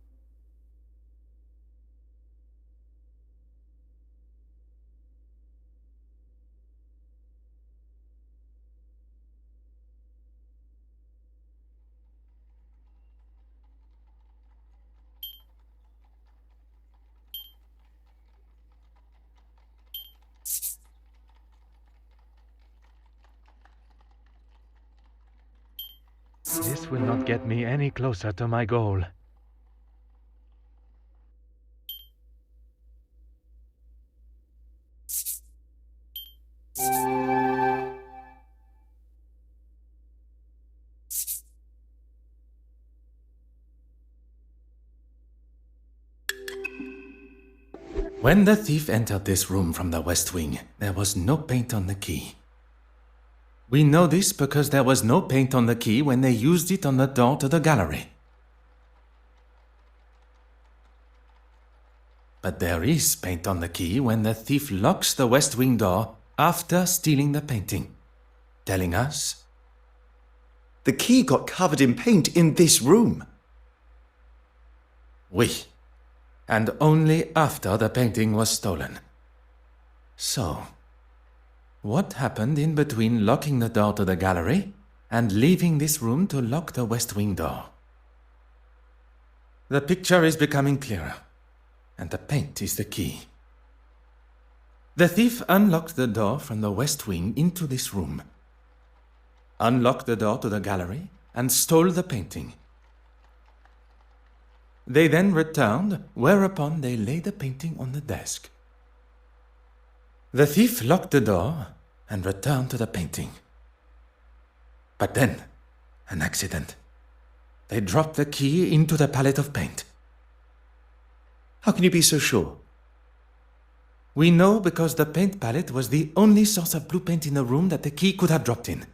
This will not get me any closer to my goal.
When the thief entered this room from the west wing, there was no paint on the key. We know this because there was no paint on the key when they used it on the door to the gallery. But there is paint on the key when the thief locks the west wing door after stealing the painting, telling us
the key got covered in paint in this room.
Oui, and only after the painting was stolen. So, what happened in between locking the door to the gallery and leaving this room to lock the west wing door? The picture is becoming clearer, and the paint is the key. The thief unlocked the door from the west wing into this room, unlocked the door to the gallery, and stole the painting. They then returned, whereupon they laid the painting on the desk. The thief locked the door and returned to the painting. But then, an accident. They dropped the key into the palette of paint.
How can you be so sure?
We know because the paint palette was the only source of blue paint in the room that the key could have dropped in.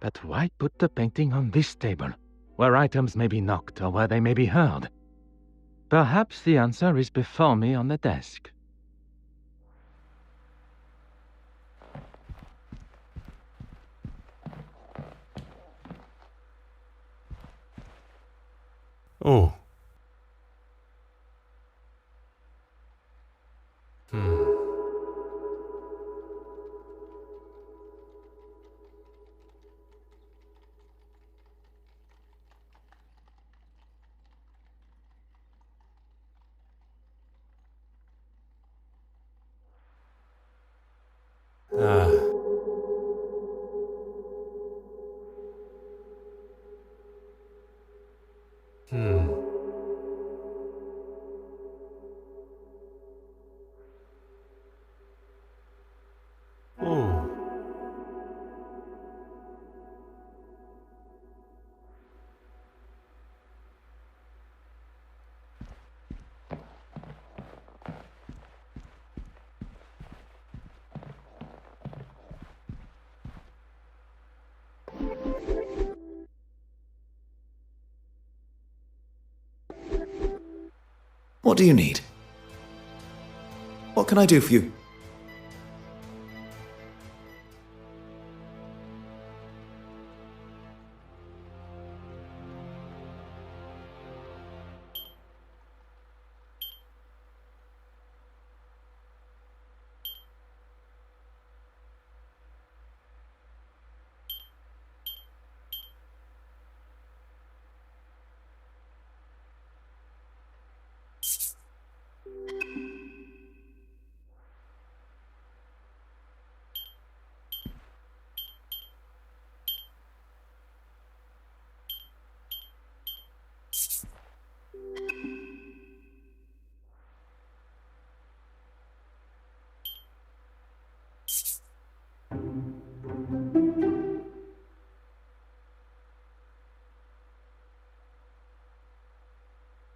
But why put the painting on this table, where items may be knocked or where they may be heard? Perhaps the answer is before me on the desk.
Oh.
What do you need? What can I do for you?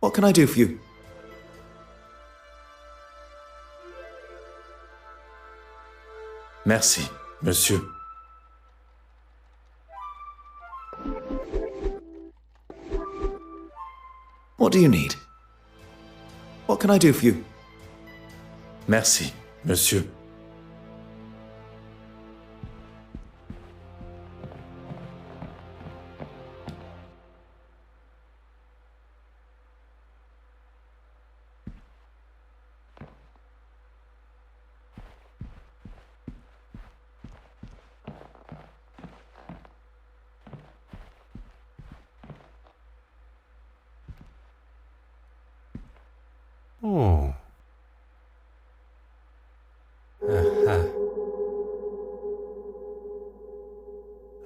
What can I do for you?
Merci, monsieur.
What do you need? What can I do for you?
Merci, monsieur.
Oh. Aha.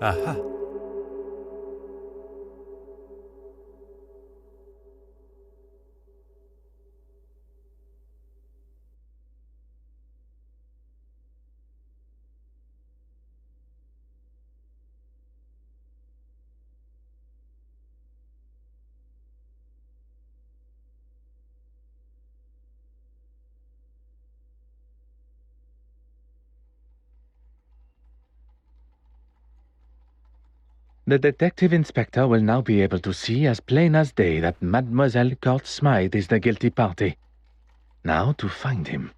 Aha.
The detective inspector will now be able to see as plain as day that Mademoiselle Court Smythe is the guilty party. Now to find him.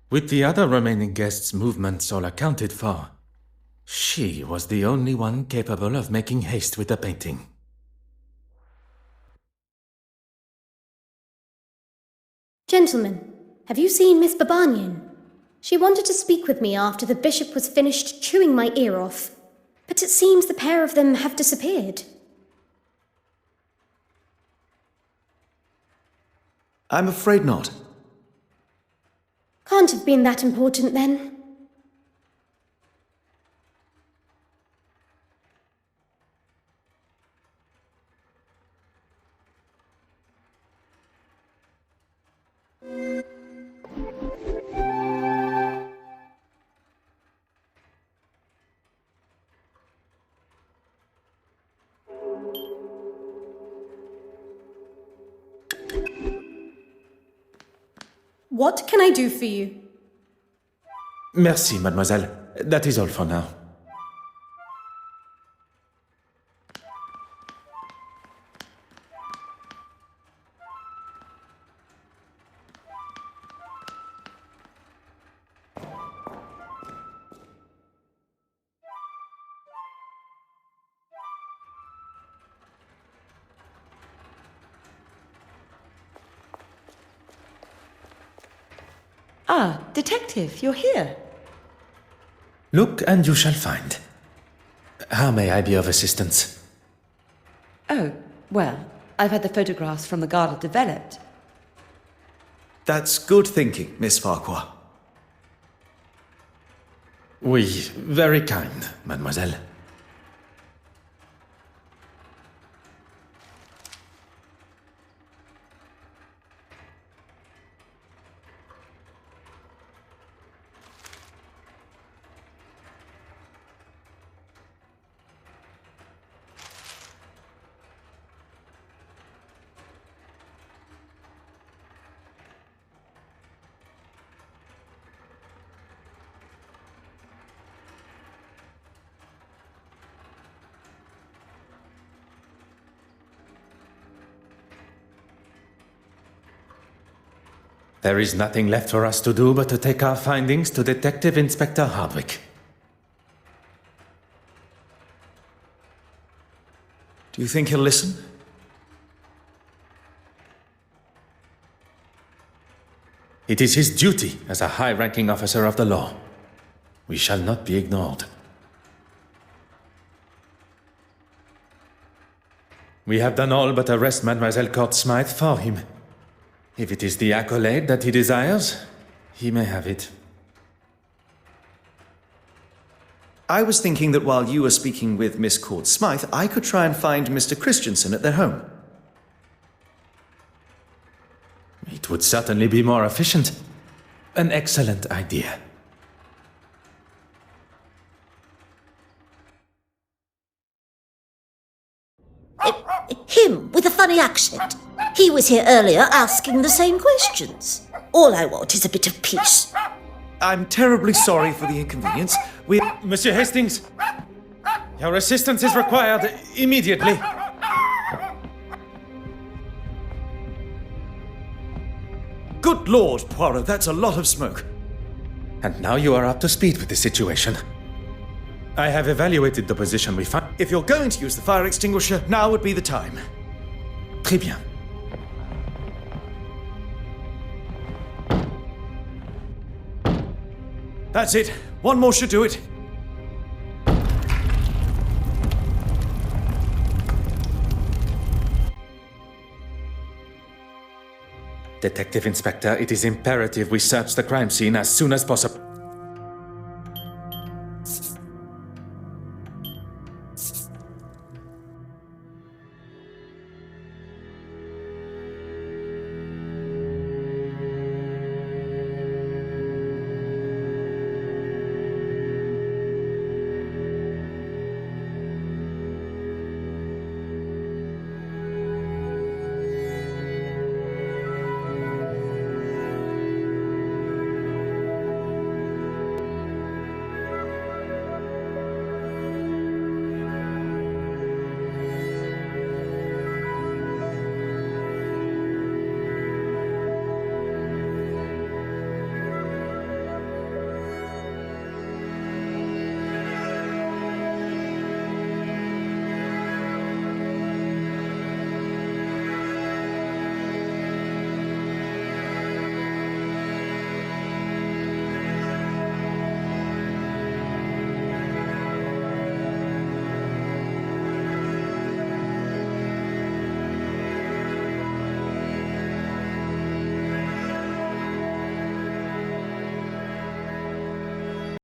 With the other remaining guests' movements all accounted for, she was the only one capable of making haste with the painting.
Gentlemen, have you seen Miss Babanian? She wanted to speak with me after the bishop was finished chewing my ear off, but it seems the pair of them have disappeared.
I'm afraid not.
Can't have been that important then. What can I do for you?
Merci, mademoiselle. That is all for now.
Ah, detective, you're here.
Look and you shall find. How may I be of assistance?
Oh, well, I've had the photographs from the Garda developed.
That's good thinking, Miss Farquhar.
Oui, very kind, mademoiselle. There is nothing left for us to do but to take our findings to Detective Inspector Hardwick.
Do you think he'll listen?
It is his duty as a high-ranking officer of the law. We shall not be ignored. We have done all but arrest Mademoiselle Court Smythe for him. If it is the accolade that he desires, he may have it.
I was thinking that while you were speaking with Miss Court Smythe, I could try and find Mr. Christensen at their home.
It would certainly be more efficient. An excellent idea.
Him with a funny accent. He was here earlier asking the same questions. All I want is a bit of peace.
I'm terribly sorry for the inconvenience.
Monsieur Hastings, your assistance is required immediately.
Good Lord, Poirot, that's a lot of smoke.
And now you are up to speed with the situation. I have evaluated the position we find.
If you're going to use the fire extinguisher, now would be the time.
Très bien.
That's it. One more should do it.
Detective Inspector, it is imperative we search the crime scene as soon as possible.